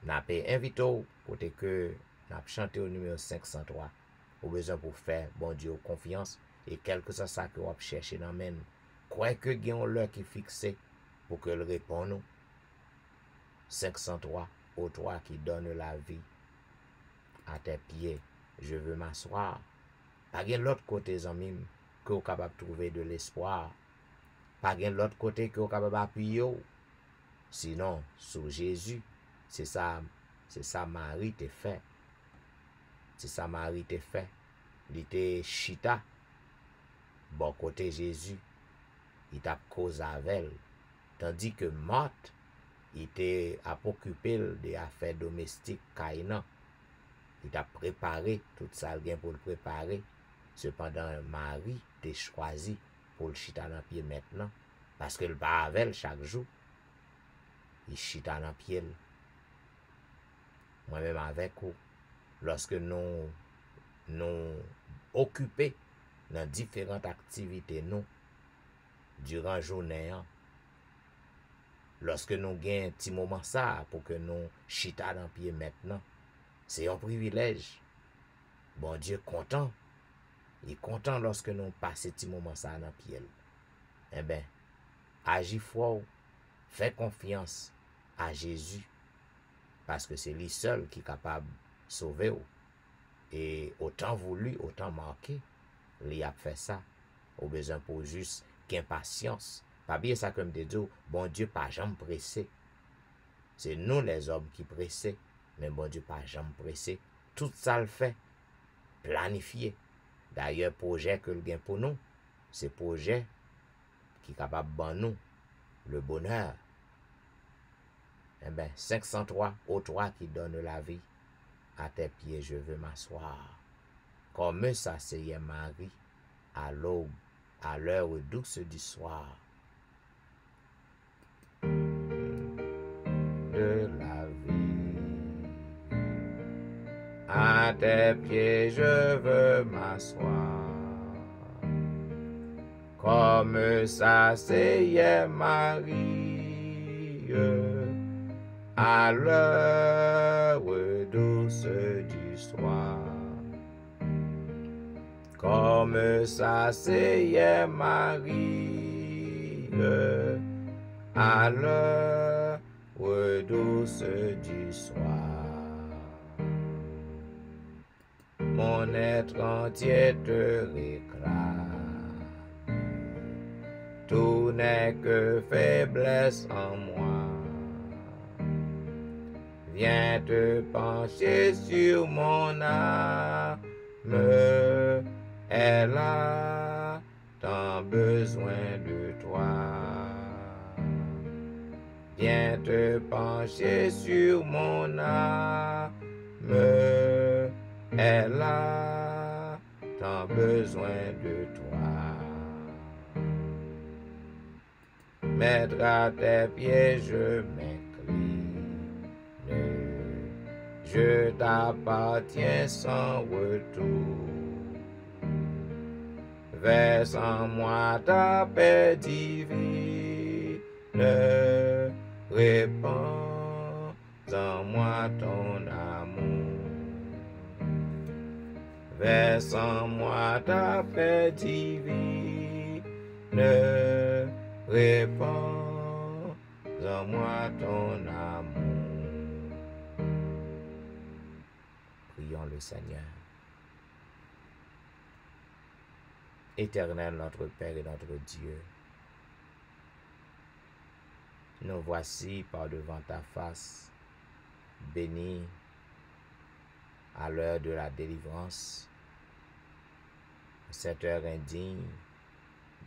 n'a pas invité côté que n'a chanté au numéro 503, au besoin pour faire bon Dieu confiance et quelque chose ça que vous chercher dans men. Croyez que gagne l'heure qui fixé pour que le réponde 503 au 3 qui donne la vie à tes pieds. Je veux m'asseoir. Pas de l'autre côté, amis, que vous êtes capable de trouver de l'espoir. Pas de l'autre côté que vous êtes capable d'appuyer. Sinon, sur Jésus, c'est ça Marie te fait. C'est ça Marie te fait. Il était chita. Bon côté Jésus, il t'a causé avec elle. Tandis que Marthe, il était à occuper des affaires domestiques Caïnan. Il t'a préparé tout ça bien pour le préparer. Cependant, Marie t'a choisi pour le chita dans pied maintenant. Parce que le bat avec elle chaque jour. Il chita dans pied. Moi-même avec vous. Lorsque nous occupés dans différentes activités, nous, durant la journée, lorsque nous gagnons un petit moment ça, pour que nous chita dans pied maintenant, c'est un privilège. Bon Dieu content. Il est content lorsque nous passons un petit moment ça dans pied. Eh bien, agis fort, fais confiance à Jésus, parce que c'est lui seul qui est capable de sauver. Et autant voulu, autant marqué, il a fait ça. Au besoin pour juste qu'impatience. Pas bien ça comme des deux, bon Dieu pas jamais pressé. C'est nous les hommes qui pressés, mais bon Dieu pas jamais pressé. Tout ça le fait, planifié. D'ailleurs, projet que le gain pour nous, c'est projet qui est capable de nous le bonheur. Eh bien, 503 au 3 qui donne la vie. À tes pieds, je veux m'asseoir. Comme s'asseyait Marie à l'aube, à l'heure douce du soir. De la vie. À tes pieds, je veux m'asseoir. Comme s'asseyait Marie à l'heure douce du soir. Comme s'asseyait Marie à l'heure douce du soir. Mon être entier te réclame. Tout n'est que faiblesse en moi. Viens te pencher sur mon âme, elle a tant besoin de toi. Viens te pencher sur mon âme, elle a tant besoin de toi. Mettre à tes pieds, je m'incline. Je t'appartiens sans retour. Verse en moi ta paix divine. Répands en moi ton amour. Verse en moi ta paix divine. Répands en moi ton amour. Prions le Seigneur. Éternel, notre Père et notre Dieu, nous voici par devant ta face, bénis à l'heure de la délivrance, cette heure indigne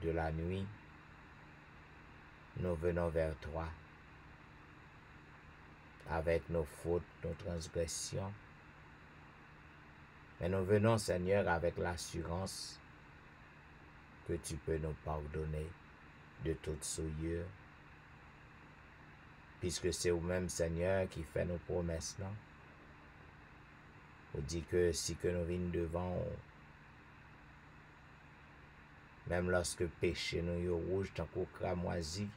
de la nuit, nous venons vers toi avec nos fautes, nos transgressions. Mais nous venons, Seigneur, avec l'assurance que tu peux nous pardonner de toute souillure, puisque c'est vous-même, Seigneur, qui fait nos promesses, non? Vous dit que si que nous venons devant, même lorsque péché nous est rouge tant qu'au cramoisi,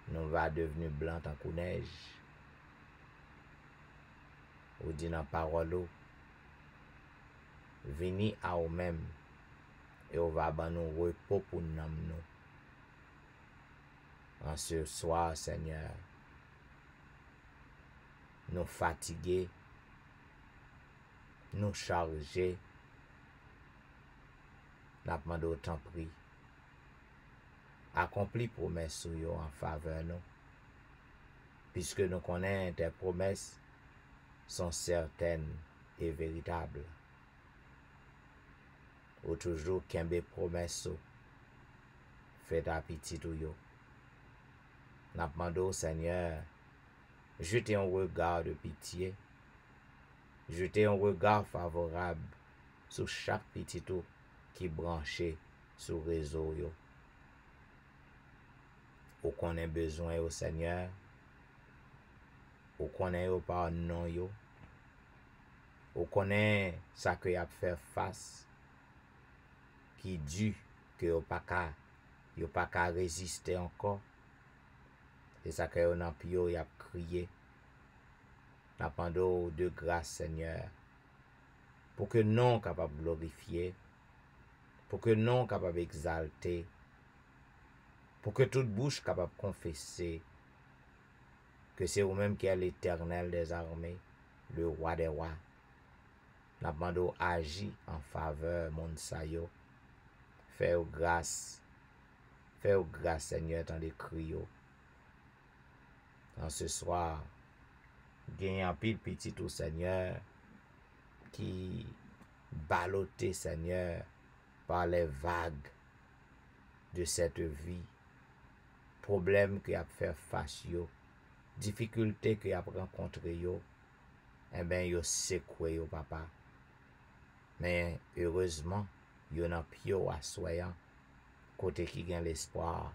nous va devenir blanc tant qu'au neige. Vous dit dans parole, venez à vous-même et on va nous repos pour nous. En ce soir, Seigneur, nous fatigués, nous chargés, nous demandons autant prix. Accomplis promesses en faveur nous, puisque nous connaissons tes promesses sont certaines et véritables. Ou toujours qu'un des promesses fait à petit ou yo. Nous demandons, Seigneur, jetez un regard de pitié, jetez un regard favorable sur chaque petit tout qui est branché sur le réseau. Ou qu'on ait besoin au Seigneur, ou qu'on ait au pardon, ou qu'on ait ça que y a faire face, qui dit que yo pas qu'à résister encore. C'est ça que yo nan pio y a crié. N'a pando de grâce, Seigneur, pour que non capable glorifier, pour que non capable exalter, pour que toute bouche capable confesser que c'est vous-même qui est l'Éternel des armées, le roi des rois. N'a pando agit en faveur monde sa yo. Fais-vous grâce, Seigneur, dans les cris. En ce soir, gagne un pile petit au Seigneur, qui ballotté, Seigneur, par les vagues de cette vie, problèmes qu'il a fait face yo, difficultés qu'il a rencontré yo, eh ben yo secoué yo papa. Mais heureusement, yo nan pio assoyant côté qui gagne l'espoir.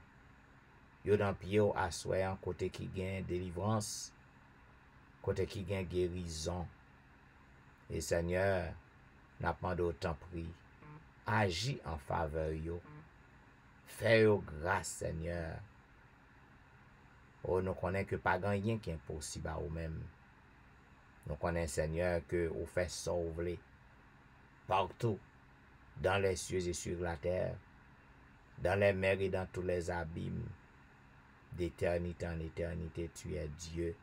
Yo nan pio assoyant côté qui gagne délivrance, côté qui gagne guérison. Et Seigneur, n'a pas d'autant prix. Agis en faveur yo. Fais yo grâce, Seigneur. Oh, nous connaissons que pas rien qui est impossible à vous-même. Nous connaissons, Seigneur, que vous faites sauver partout, dans les cieux et sur la terre, dans les mers et dans tous les abîmes. D'éternité en éternité, tu es Dieu.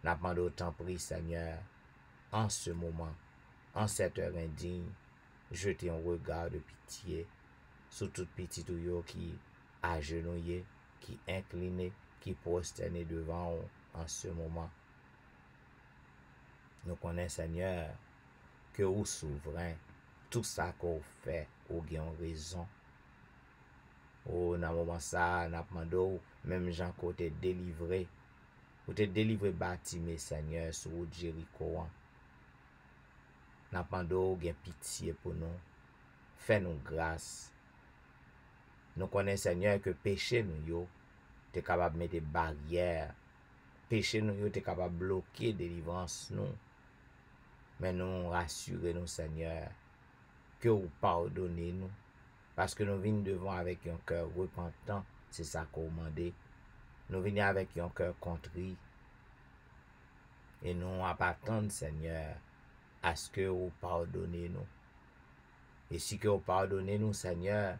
N'a pas d'autant prix, Seigneur, en ce moment, en cette heure indigne, jetez un regard de pitié sur toute petite ou qui agenouillé, qui incliné, qui prosterné devant en ce moment. Nous connaissons, Seigneur, que vous souverain, tout ça qu'on fait, ou bien raison. Oh, dans moment ça, n'a demandé même Jean côté délivré. Ou te délivré bâtiment, Seigneur, sur Jéricho. N'a demandé gain pitié pour nous. Fais-nous grâce. Nous connaissons, Seigneur, que péché nous yo, t'es capable de mettre des barrières. Péché nous yo, t'es capable de bloquer délivrance nous. Mais nous rassurez-nous, Seigneur, que vous pardonnez nous. Parce que nous venons devant avec un cœur repentant, c'est ça qu'on demande. Nous venons avec un cœur contrit. Et nous attendons, Seigneur, à ce que vous pardonnez nous. Et si que vous pardonnez nous, Seigneur,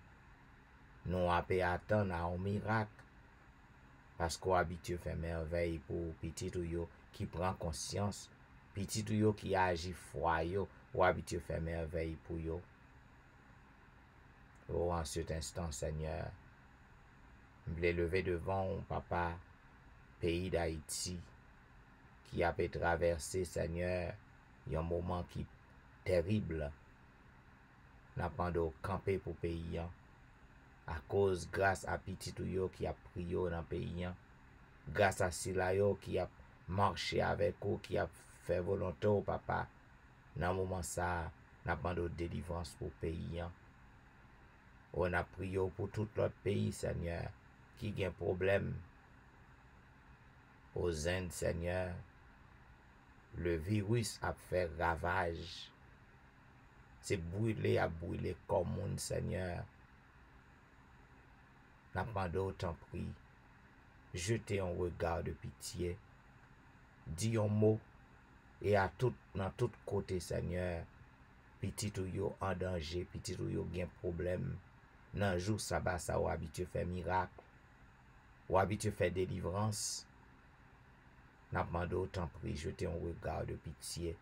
nous attendons à un miracle. Parce qu'on habitue faire merveille pour petit ou yo qui prend conscience, petit ou yo qui agit foi yo, ou habitue faire merveille pour yo. Oh, en cet instant, Seigneur, m'vle lever devant papa, pays d'Haïti, qui a pu traverser, Seigneur, un moment qui terrible. N'a pas de camper pour pays, à cause, grâce à petit yo qui a prié dans le pays, grâce à Silayo qui a marché avec vous, qui a fait volonté au papa, dans le moment ça, n'a pas de délivrance pour pays. On a prié pour tout l'autre pays, Seigneur, qui a un problème. Aux Indes, Seigneur, le virus a fait ravage. C'est brûlé à brûler comme monde, Seigneur. N'a pas d'autant pris. Jetez un regard de pitié. Dis un mot. Et dans tout côté, Seigneur, petit ou yo en danger, petit ou yo gen problème. Dans le jour sabbat, ça ou habitué faire miracle. Ou habitué faire délivrance. N'a pas d'autant pris. Jetez un regard de pitié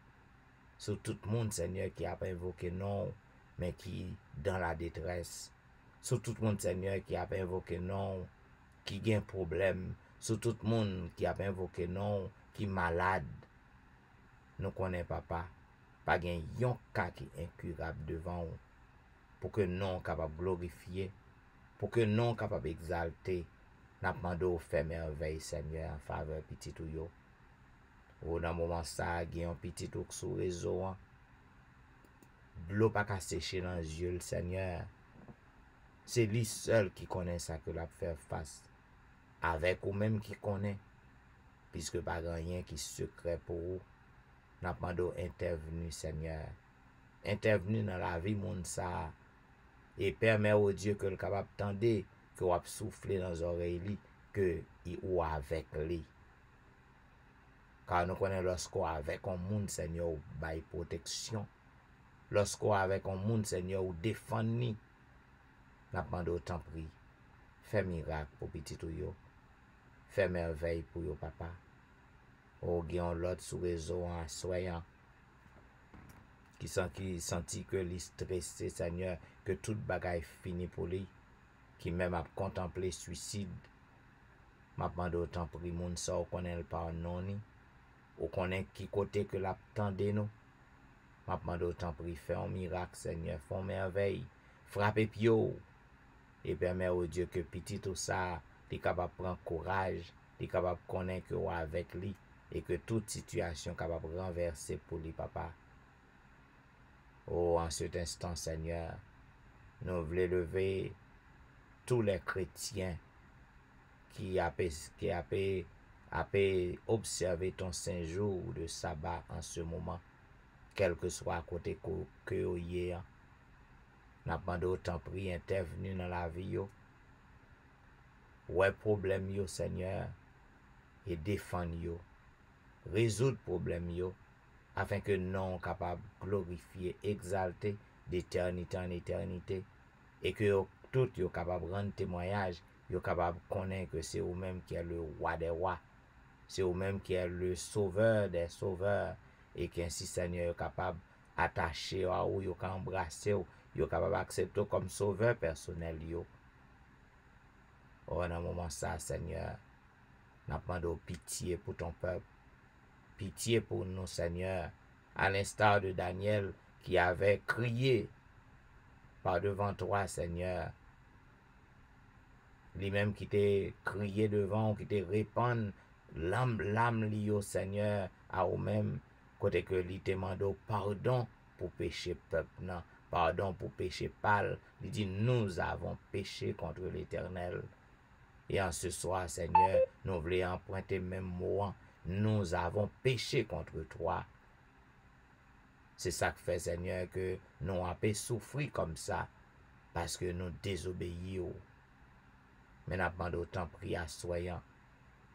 sur tout le monde, Seigneur, qui a pas invoqué non, mais qui dans la détresse. Sur tout le monde, Seigneur, qui a pas invoqué non, qui a un problème. Sur tout le monde qui a pas invoqué non, qui est malade. Nous connaissons papa. Pas gen yon cas qui est incurable devant nous. Pour que non capable glorifier. Pour que non capable exalter. N'a pas de faire merveille, Seigneur, en faveur petit ou yo. Ou dans le moment ça, il y a un petit truc sur le réseau. L'eau pas qu'à sécher dans les yeux, le Seigneur. C'est lui seul qui connaît ça que l'a faire face. Avec ou même qui connaît. Puisque pas rien qui est secret pour vous. N'a pas d'intervenu, Seigneur. Intervenu dans la vie, monde ça. Et permet au Dieu que le capable tendre, que vous souffler dans les oreilles, que il ou avec lui. Car nous connaissons lorsqu'on avec un monde, Seigneur, ou bail protection. Lorsqu'on avec un monde, Seigneur, ou défendre. N'a pas d'autant pris. Fais miracle pour petit ou yo. Fais merveille pour yo, papa. Ou gen l'autre sous réseau en soyant. Qui senti que li stressé, Seigneur, que toute bagaille fini pour lui. Qui même a contemplé suicide. M'a pas d'autant pris moun sa ou connaît par non ni. Ou connaît qui côté que l'attendait nous. M'a pas d'autant pris faire un miracle, Seigneur, font merveille. Frappez pio. Et permet au Dieu que petit tout ça, t'es capable de prendre courage, t'es capable de connaître que ou avec lui. Et que toute situation capable de renverser pour lui, papa. Oh, en cet instant, Seigneur, nous voulons lever tous les chrétiens qui a observé ton saint jour de sabbat en ce moment, quel que soit à côté que hier. N'a pas d'autant pris intervenu dans la vie yo. Ouais problème yo, Seigneur, et défendre yo. Résoudre problème yo, afin que nous capable glorifier, exalter d'éternité en éternité, et que yo, tout yo capable rendre témoignage, yo capable connaître que c'est vous-même qui est le roi des rois, c'est vous-même qui est le sauveur des sauveurs, et qu'ainsi Seigneur est capable d'attacher ou yo embrasser yo capable d'accepter comme sauveur personnel yo. Oh, dans un moment ça, Seigneur, n'a pas de pitié pour ton peuple. Pitié pour nous, Seigneur, à l'instar de Daniel qui avait crié par devant toi, Seigneur. Lui-même qui t'a crié devant, qui t'a répandu l'âme liée au Seigneur, à vous-même, côté que lui te demande pardon pour péché peuple, non, pardon pour péché pâle. Il dit, nous avons péché contre l'Éternel. Et en ce soir, Seigneur, nous voulons emprunter même mot. Nous avons péché contre toi. C'est ça que fait, Seigneur, que nous avons souffert comme ça. Parce que nous désobéissons. Mais nous avons d'autant prié à soyant.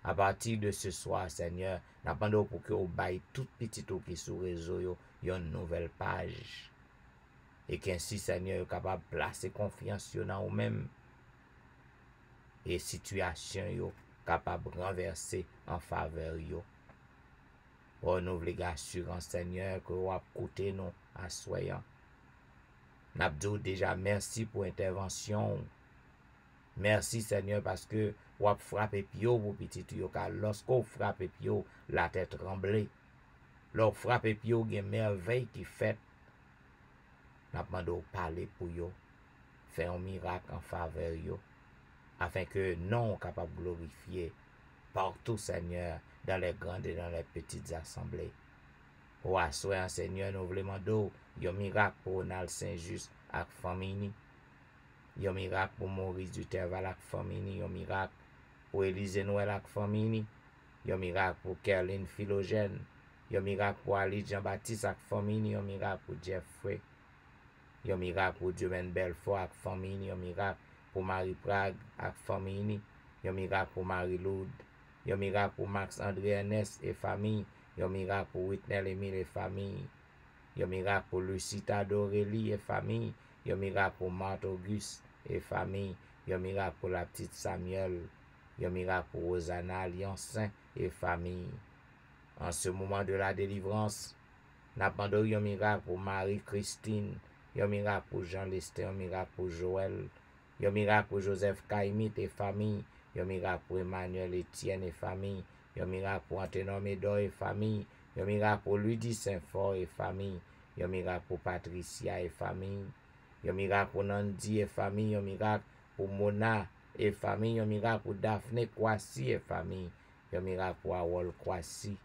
À partir de ce soir, Seigneur, nous avons pour que vous baillez tout petit tout qui sur le réseau, une nouvelle page. Et qu'ainsi, Seigneur, est capable de placer confiance dans vous-même. Et situation yo capable de renverser en faveur yo. Oh, nous voulons assurance, Seigneur, que vous avez coûté nous à soyant. Nous avons déjà merci pour l'intervention. Merci Seigneur parce que wap frappe pio pour petit yo ka lorsqu'on frappe pio la tête tremblée. Lors frappe pio gen merveille qui fait. N'a demandé parler pour yo, faire un miracle en faveur yo afin que non capable de glorifier partout Seigneur dans les grandes et dans les petites assemblées. Ou assoir Seigneur nous voulons demander un miracle pour Ronald Saint-Just avec famille. Un miracle pour Maurice Duterval avec famille, un miracle pour Élise Noël avec famille, un miracle pour Kerline Philogène, un miracle pour Ali Jean-Baptiste avec famille, un miracle pour Jeffrey, un miracle pour Dumaine Belfort avec famille, un miracle pour Marie Prague avec famille, un miracle pour Marie Lourdes, un miracle pour Max André Ernest et famille, un miracle pour Whitney Emile et famille, un miracle pour Lucita d'Aurélie et famille, un miracle pour Marthe Auguste et famille, un miracle pour la petite Samuel, un miracle pour Rosanna Alliancin et famille. En ce moment de la délivrance, nous demandons un miracle pour Marie-Christine, un miracle pour Jean Lester, un miracle pour Joël, un miracle pour Joseph Kaimit et famille, un miracle pour Emmanuel Etienne et famille, un miracle pour Anténon Médor et famille, un miracle pour Ludie Saint-Fort et famille, un miracle pour Patricia et famille, un miracle pour Nandi et famille, un miracle pour Mona et famille, un miracle pour Daphné Kwasi et famille, un miracle pour Awol Kwasi.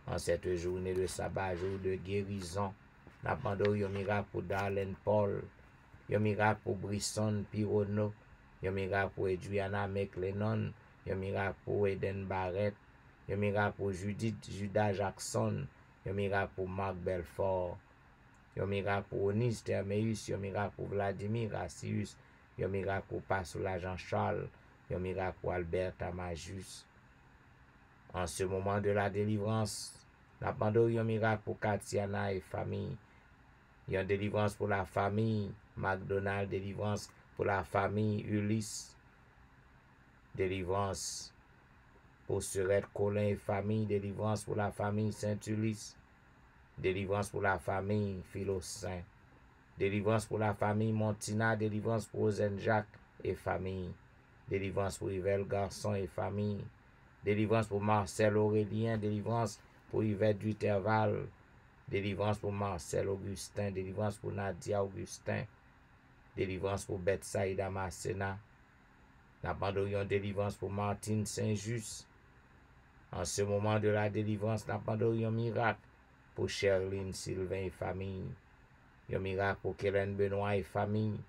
En cette journée de sabbat, jour de guérison, nous demandons un miracle pour Darlene Paul, un miracle pour Brisson Pirono, un miracle pour Adriana McLennan, un miracle pour Eden Barrett, un miracle pour Judith Judas Jackson, un miracle pour Marc Belfort, un miracle pour Onis Termeus, un miracle pour Vladimir Assius, un miracle pour Passoula Jean-Charles, un miracle pour Albert Tamajus. En ce moment de la délivrance, nous demandons un miracle pour Katiana et famille, une délivrance pour la famille McDonald, délivrance pour la famille Ulysse, délivrance pour Surette Colin et famille, délivrance pour la famille Saint-Ulysse, délivrance pour la famille Philosaint, délivrance pour la famille Montina, délivrance pour Ozen Jacques et famille, délivrance pour Yvel Garçon et famille, délivrance pour Marcel Aurélien, délivrance pour Yvette Duterval, délivrance pour Marcel Augustin, délivrance pour Nadia Augustin, délivrance pour Betsaïda Masséna. Nous demandons délivrance pour Martine Saint-Just. En ce moment de la délivrance, nous demandons un miracle pour Sherline Sylvain et famille, un miracle pour Kellen Benoît et famille,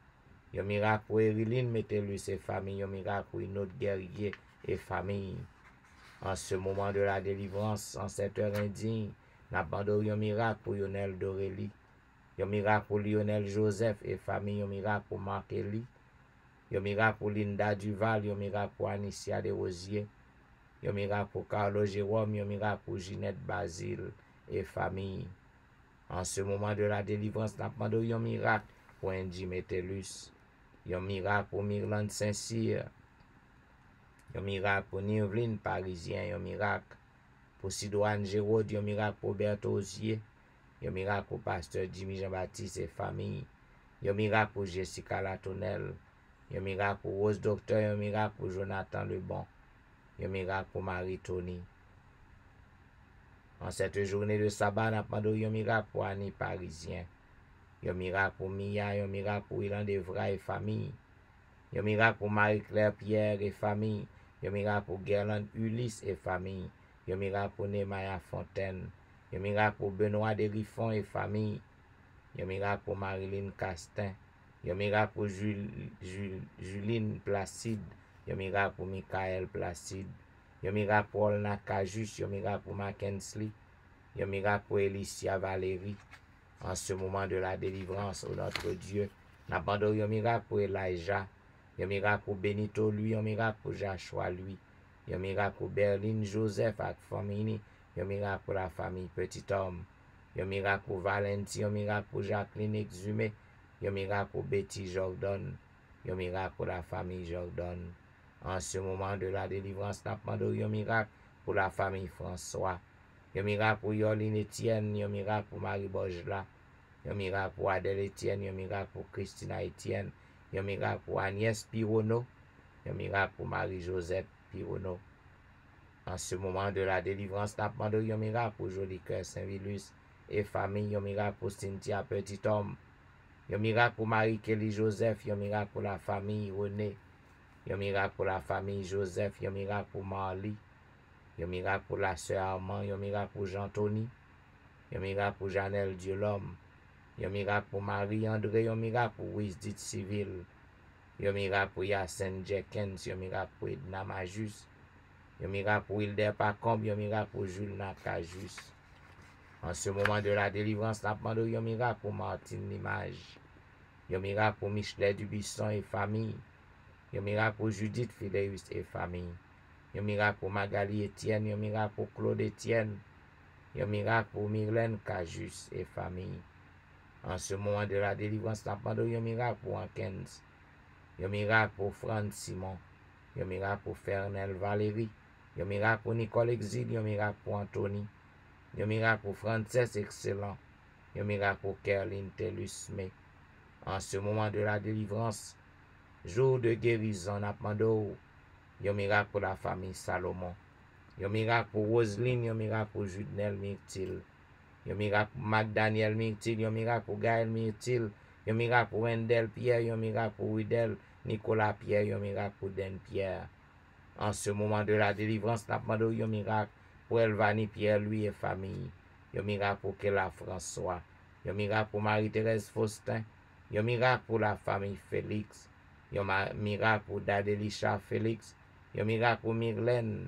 un miracle pour Eriline Metellus et famille, un miracle pour une autre guerrier et famille. En ce moment de la délivrance, en cette heure indigne, nous demandons un miracle pour Lionel Dorélie, un miracle pour Lionel Joseph et famille, un miracle pour Marc Elie, un miracle pour Linda Duval, un miracle pour Anicia Desrosiers, un miracle pour Carlo Jérôme, un miracle pour Ginette Basile et famille. En ce moment de la délivrance, nous demandons un miracle pour Andy Metellus, un miracle pour Myrlande Saint-Cyr, un miracle pour Nirvline Parisien, un miracle pour Sidoine Gérard, un miracle pour Berthosier, un miracle pour Pasteur Jimmy Jean-Baptiste et famille, un miracle pour Jessica Latournelle, un miracle pour Rose Docteur, un miracle pour Jonathan Lebon, un miracle pour Marie-Tony. En cette journée de sabbat, nous demandons un miracle pour Annie Parisien, un miracle pour Mia, un miracle pour Ilan Devra et famille, un miracle pour Marie-Claire Pierre et famille, un miracle pour Guerlain Ulysse et famille, un miracle pour Nemaya Fontaine, un miracle pour Benoît Derifon et famille, un miracle pour Marilyn Castin, un miracle pour Juline Placide, un miracle pour Michael Placide, un miracle pour Olna Kajus, un miracle pour Mackensley, un miracle pour Elicia Valérie. En ce moment de la délivrance, ô notre Dieu, nous abandonnons un miracle pour Elijah, un miracle pour Benito lui, un miracle pour Joshua lui, un miracle pour Berlin Joseph avec famille, un miracle pour la famille Petit Homme, un miracle pour Valentin, un miracle pour Jacqueline Exhumé, un miracle pour Betty Jordan, un miracle pour la famille Jordan. En ce moment de la délivrance, nous demandons un miracle pour la famille François, un miracle pour Yoline Etienne, un miracle pour Marie Bojla, un miracle pour Adèle Etienne, un miracle pour Christina Etienne, un miracle pour Agnès Pirono, un miracle pour Marie-Josette Pirono. En ce moment de la délivrance, n'a demandé un miracle pour Joli Cœur Saint-Vilus et famille, un miracle pour Cynthia Petit Homme, un miracle pour Marie-Kelly Joseph, un miracle pour la famille René, un miracle pour la famille Joseph, un miracle pour Marly, un miracle pour la sœur Armand, un miracle pour Jean-Tony, un miracle pour Janelle Dieu l'homme, un miracle pour Marie-André, un miracle pour Wisdit Civil, un miracle pour Yacine Jenkins, un miracle pour Edna Majus, un miracle pour Hilder Pacombe, un miracle pour Jules Nakajus. En ce moment de la délivrance, n'a demandé un miracle pour Martine Limage, un miracle pour Michelet Dubisson et famille, un miracle pour Judith Fideus et famille, un miracle pour Magali Etienne, un miracle pour Claude Etienne, un miracle pour Myrlène Cajus et famille. En ce moment de la délivrance, n'a demandé un miracle pour Hankens, un miracle pour Franz Simon, un miracle pour Fernel Valérie, un miracle pour Nicole Exil, un miracle pour Anthony, un miracle pour Frances Excellent, un miracle pour Kerline Tellusme. En ce moment de la délivrance, jour de guérison, n'a demandé un miracle pour la famille Salomon, un miracle pour Roselyne, un miracle pour Judnel Myrtil, un miracle pour McDaniel Myrtil, un miracle pour Gaël Myrtil, un miracle pour Wendell Pierre, un miracle pour Widel Nicolas Pierre, un miracle pour Den Pierre. En ce moment de la délivrance, n'a demandé un miracle pour Elvani Pierre-Louis et famille, un miracle pour Kela François, un miracle pour Marie-Thérèse Faustin, un miracle pour la famille Félix, un miracle pour Dadelisha Félix, un miracle pour Myrlène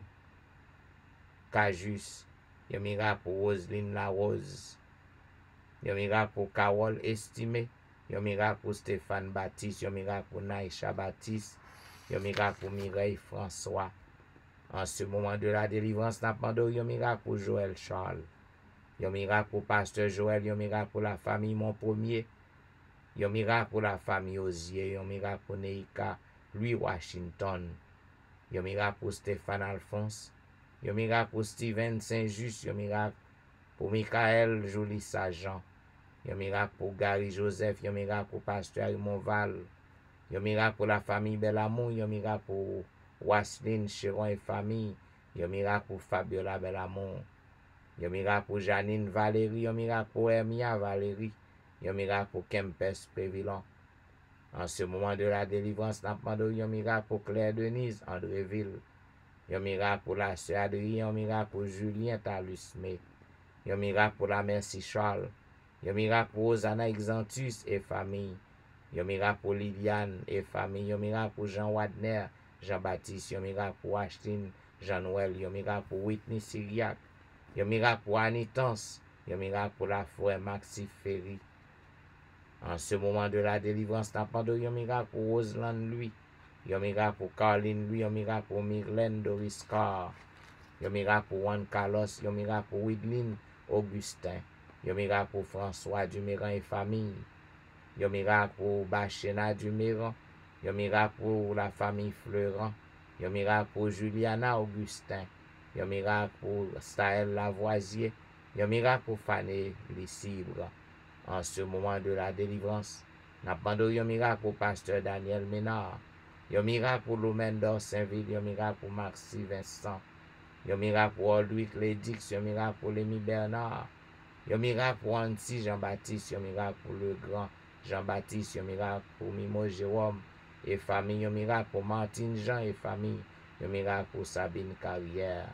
Cajus, un miracle pour Roselyne Larose, un miracle pour Carole Estimé, un miracle pour Stéphane Baptiste, un miracle pour Naïcha Baptiste, un miracle pour Mireille François. En ce moment de la délivrance, n'a demandé un miracle pour Joël Charles, un miracle pour Pasteur Joël, un miracle pour la famille Mon Premier, un miracle pour la famille Osier, un miracle pour Neika Louis Washington, un miracle pour Stéphane Alphonse, un miracle pour Steven Saint-Just, un miracle pour Michael Jolie Sajan, un miracle pour Gary Joseph, un miracle pour Pasteur Monval, un miracle pour la famille Belamont, un miracle pour Wasseline Chiron et famille, un miracle pour Fabiola Belamont, un miracle pour Janine Valérie, un miracle pour Hermia Valérie, un miracle pour Kempes Prévilon. En ce moment de la délivrance, n'a demandé un miracle pour Claire Denise Andréville, un miracle pour la sœur Adrien, un miracle pour Julien Talusme, un miracle pour la Merci Charles, un miracle pour Rosanna Exantus et famille, un miracle pour Liliane et famille, un miracle pour Jean Wadner, Jean-Baptiste, un miracle pour Ashton, Jean-Noël, un miracle pour Whitney Syriac, un miracle pour Anitance, un miracle pour la frère Maxi Ferry. En ce moment de la délivrance, n'a pas de un miracle pour Roseland lui, un miracle pour Carline lui, un miracle pour Myrlène Doris Carr, un miracle pour Juan Carlos, un miracle pour Widlin Augustin, un miracle pour François Duméran et famille, un miracle pour Bachena Duméran, un miracle pour la famille Fleurant, un miracle pour Juliana Augustin, un miracle pour Staël Lavoisier, un miracle pour Fanny Lissibre. En ce moment de la délivrance, n'a demandé un miracle pour Pasteur Daniel Ménard, un miracle pour Lomendor Saint-Ville, un miracle pour Maxi Vincent, un miracle pour Aldwick Lédix, un miracle pour Lémi Bernard, un miracle pour Anti Jean-Baptiste, un miracle pour le grand Jean-Baptiste, un miracle pour Mimo Jérôme et famille, un miracle pour Martine Jean et famille, un miracle pour Sabine Carrière.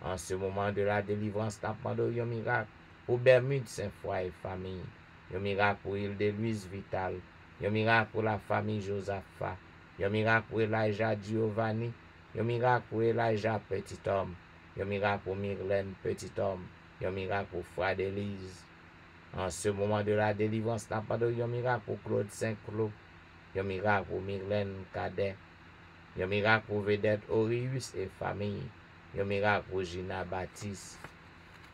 En ce moment de la délivrance, n'a demandé un miracle pour Bermude Saint-Foy et famille, un miracle pour Île-de-Louise Vital, un miracle pour la famille Josaphat, un miracle pour Elijah Giovanni, un miracle pour Elijah Petit Homme, un miracle pour Myrlène Petit Homme, un miracle pour Fred Élise. En ce moment de la délivrance, n'a pas de un miracle pour Claude Saint-Cloud, un miracle pour Myrlène Cadet, un miracle pour Vedette Orius et famille, un miracle pour Gina Baptiste.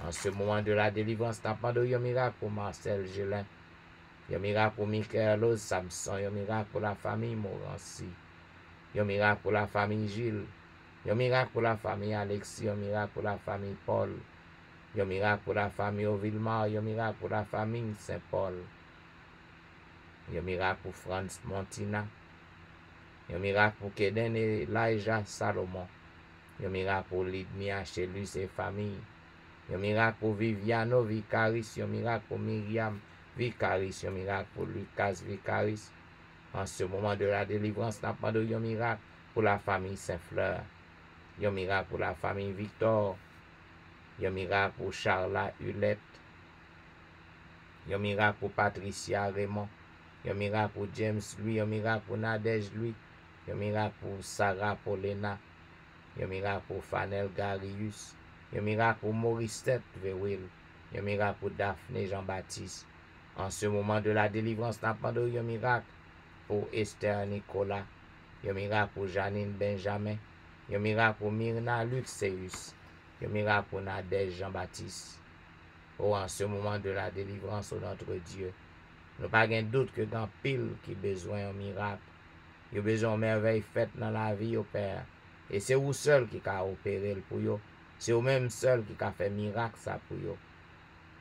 En ce moment de la délivrance, n'a pas de un miracle pour Marcel Gélin, un miracle pour Michael Samson, un miracle pour la famille Morancy, un miracle pour la famille Gilles, un miracle pour la famille Alexis, un miracle pour la famille Paul, un miracle pour la famille Ovillemar, un miracle pour la famille Saint-Paul, un miracle pour Franz Montina, Un miracle pour Keden et Elijah Salomon. Un miracle pour Lidmia, Chelus et famille. Un miracle pour Viviano Vicaris. Un miracle pour Myriam Vicaris. Un miracle pour Lucas Vicaris. En ce moment de la délivrance, n'a pas de un miracle pour la famille Saint-Fleur. Un miracle pour la famille Victor. Un miracle pour Charla Hulette. Un miracle pour Patricia Raymond. Un miracle pour James Louis. Un miracle pour Nadège Louis. Un miracle pour Sarah Paulina. Un miracle pour Fanel Garius. Un miracle pour Maurice Tête Verwil. Un miracle pour Daphné Jean-Baptiste. En ce moment de la délivrance, n'a pas de un miracle pour Esther Nicolas. Un miracle pour Janine Benjamin. Un miracle pour Myrna Luxeus. Un miracle pour Nadège Jean-Baptiste. Oh, en ce moment de la délivrance, oh notre Dieu, nous pas de doute que dans pile qui besoin d'un miracle. Il y a besoin de merveille faite dans la vie, au Père. Et c'est vous seul qui a opéré pour vous. C'est vous même seul qui a fait miracle ça pour vous.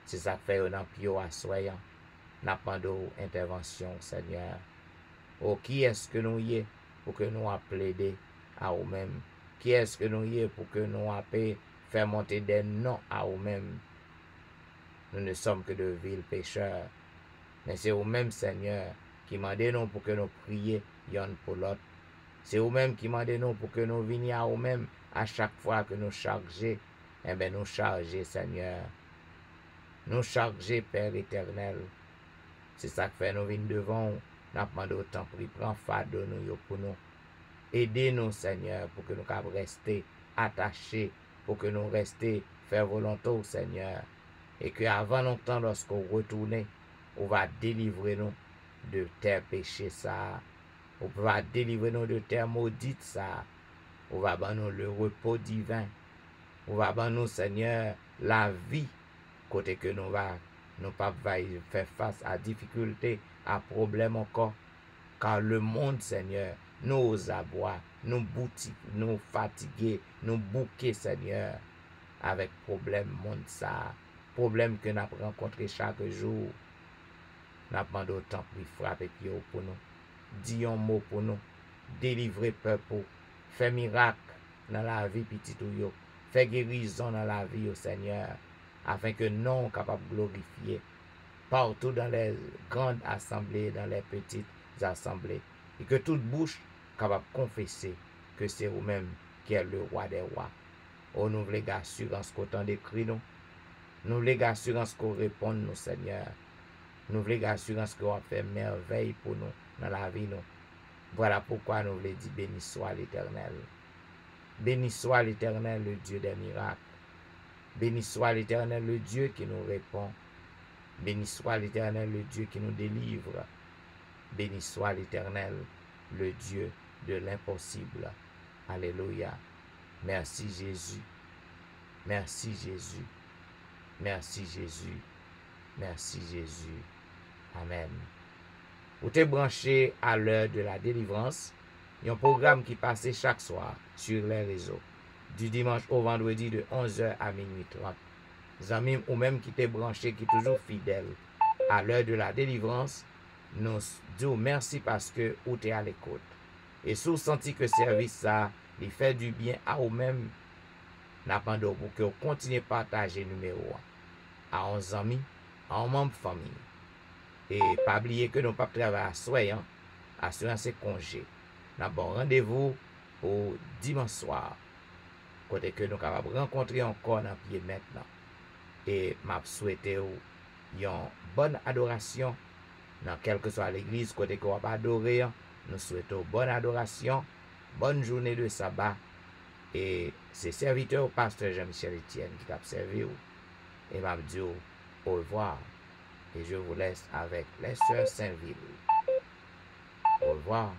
C'est ça que fait dans pio à soyant. N'a pas d'intervention, Seigneur. Oh, qui est-ce que nous y est pour que nous plaider à vous-même? Qui est-ce que nous y est pour que nous faire monter des noms à vous-même? Nous ne sommes que de vils pécheurs. Mais c'est vous-même, Seigneur, qui mandez nous pour que nous prions yon pour l'autre. C'est vous-même qui mandez nous pour que nous venions à vous-même à chaque fois que nous chargons. Eh bien, nous charger, Seigneur. Nous charger, Père éternel. C'est ça que fait nous venir devant. Nous demandons autant prix. Prends fardeau nous pour nous. Aidez-nous, Seigneur, pour que nous puissions rester attachés, pour que nous restions faire volonté, Seigneur. Et que avant longtemps, lorsqu'on retourne, on va délivrer nous de terre péché ça. On va délivrer nous de terre maudite ça. On va ban nous le repos divin. On va ban nous, Seigneur, la vie. Côté que nous va, nous pas faire face à difficultés, à problèmes encore. Car le monde, Seigneur, nous aboie, nous boutique, nous fatiguer, nous bouquer, Seigneur, avec problème monde ça. Problème que nous rencontré chaque jour. Nous demandons autant pour frapper pied pour nous. Dis un mot pour nous. Délivrer peuple. Fais miracle dans la vie petit ou yo. Fais guérison dans la vie au Seigneur. Afin que nous soyons capables de glorifier. Partout dans les grandes assemblées, dans les petites assemblées. Et que toute bouche capable de confesser que c'est vous-même qui est le roi des rois. Oh, nous voulons l'assurance qu'autant d'écrit nous. Nous voulons l'assurance qu'on répond nous, Seigneur. Nous voulons l'assurance qu'on va faire merveille pour nous dans la vie. Nous. Voilà pourquoi nous voulons dire béni soit l'Éternel. Béni soit l'Éternel, le Dieu des miracles. Béni soit l'Éternel, le Dieu qui nous répond. Béni soit l'Éternel, le Dieu qui nous délivre. Béni soit l'Éternel, le Dieu de l'impossible. Alléluia. Merci Jésus. Merci Jésus. Merci Jésus. Merci Jésus. Amen. Vous êtes branché à l'heure de la délivrance. Il y a un programme qui passe chaque soir sur les réseaux. Du dimanche au vendredi de 11h à minuit 30. Amis ou même qui t'es branché, qui est toujours fidèle à l'heure de la délivrance, nous disons merci parce que vous êtes à l'écoute. Et si vous sentez que le service ça, il fait du bien à vous-même, n'attendons pour que vous continuez à partager le numéro à 11 amis, à un membre de famille. Et pas oublier que nous ne pouvons pas travailler à soyant, assurance et congé. Nous avons rendez-vous pour dimanche soir. Côté que nous sommes capables de rencontrer encore dans le pied maintenant. Et je souhaite une bonne adoration dans quelle que soit l'église, côté que vous va adorer. Nous souhaitons bonne adoration, bonne journée de sabbat. Et c'est serviteur pasteur Jean-Michel Etienne qui t'a servi. Et m'a dit au revoir. Et je vous laisse avec les sœurs Saint-Ville. Au revoir.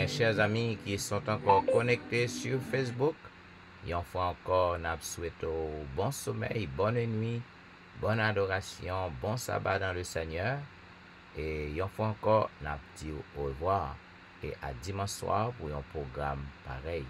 mes chers amis qui sont encore connectés sur Facebook, une fois encore, nous souhaitons bon sommeil, bonne nuit, bonne adoration, bon sabbat dans le Seigneur. Et une fois encore, nous disons au revoir et à dimanche soir pour un programme pareil.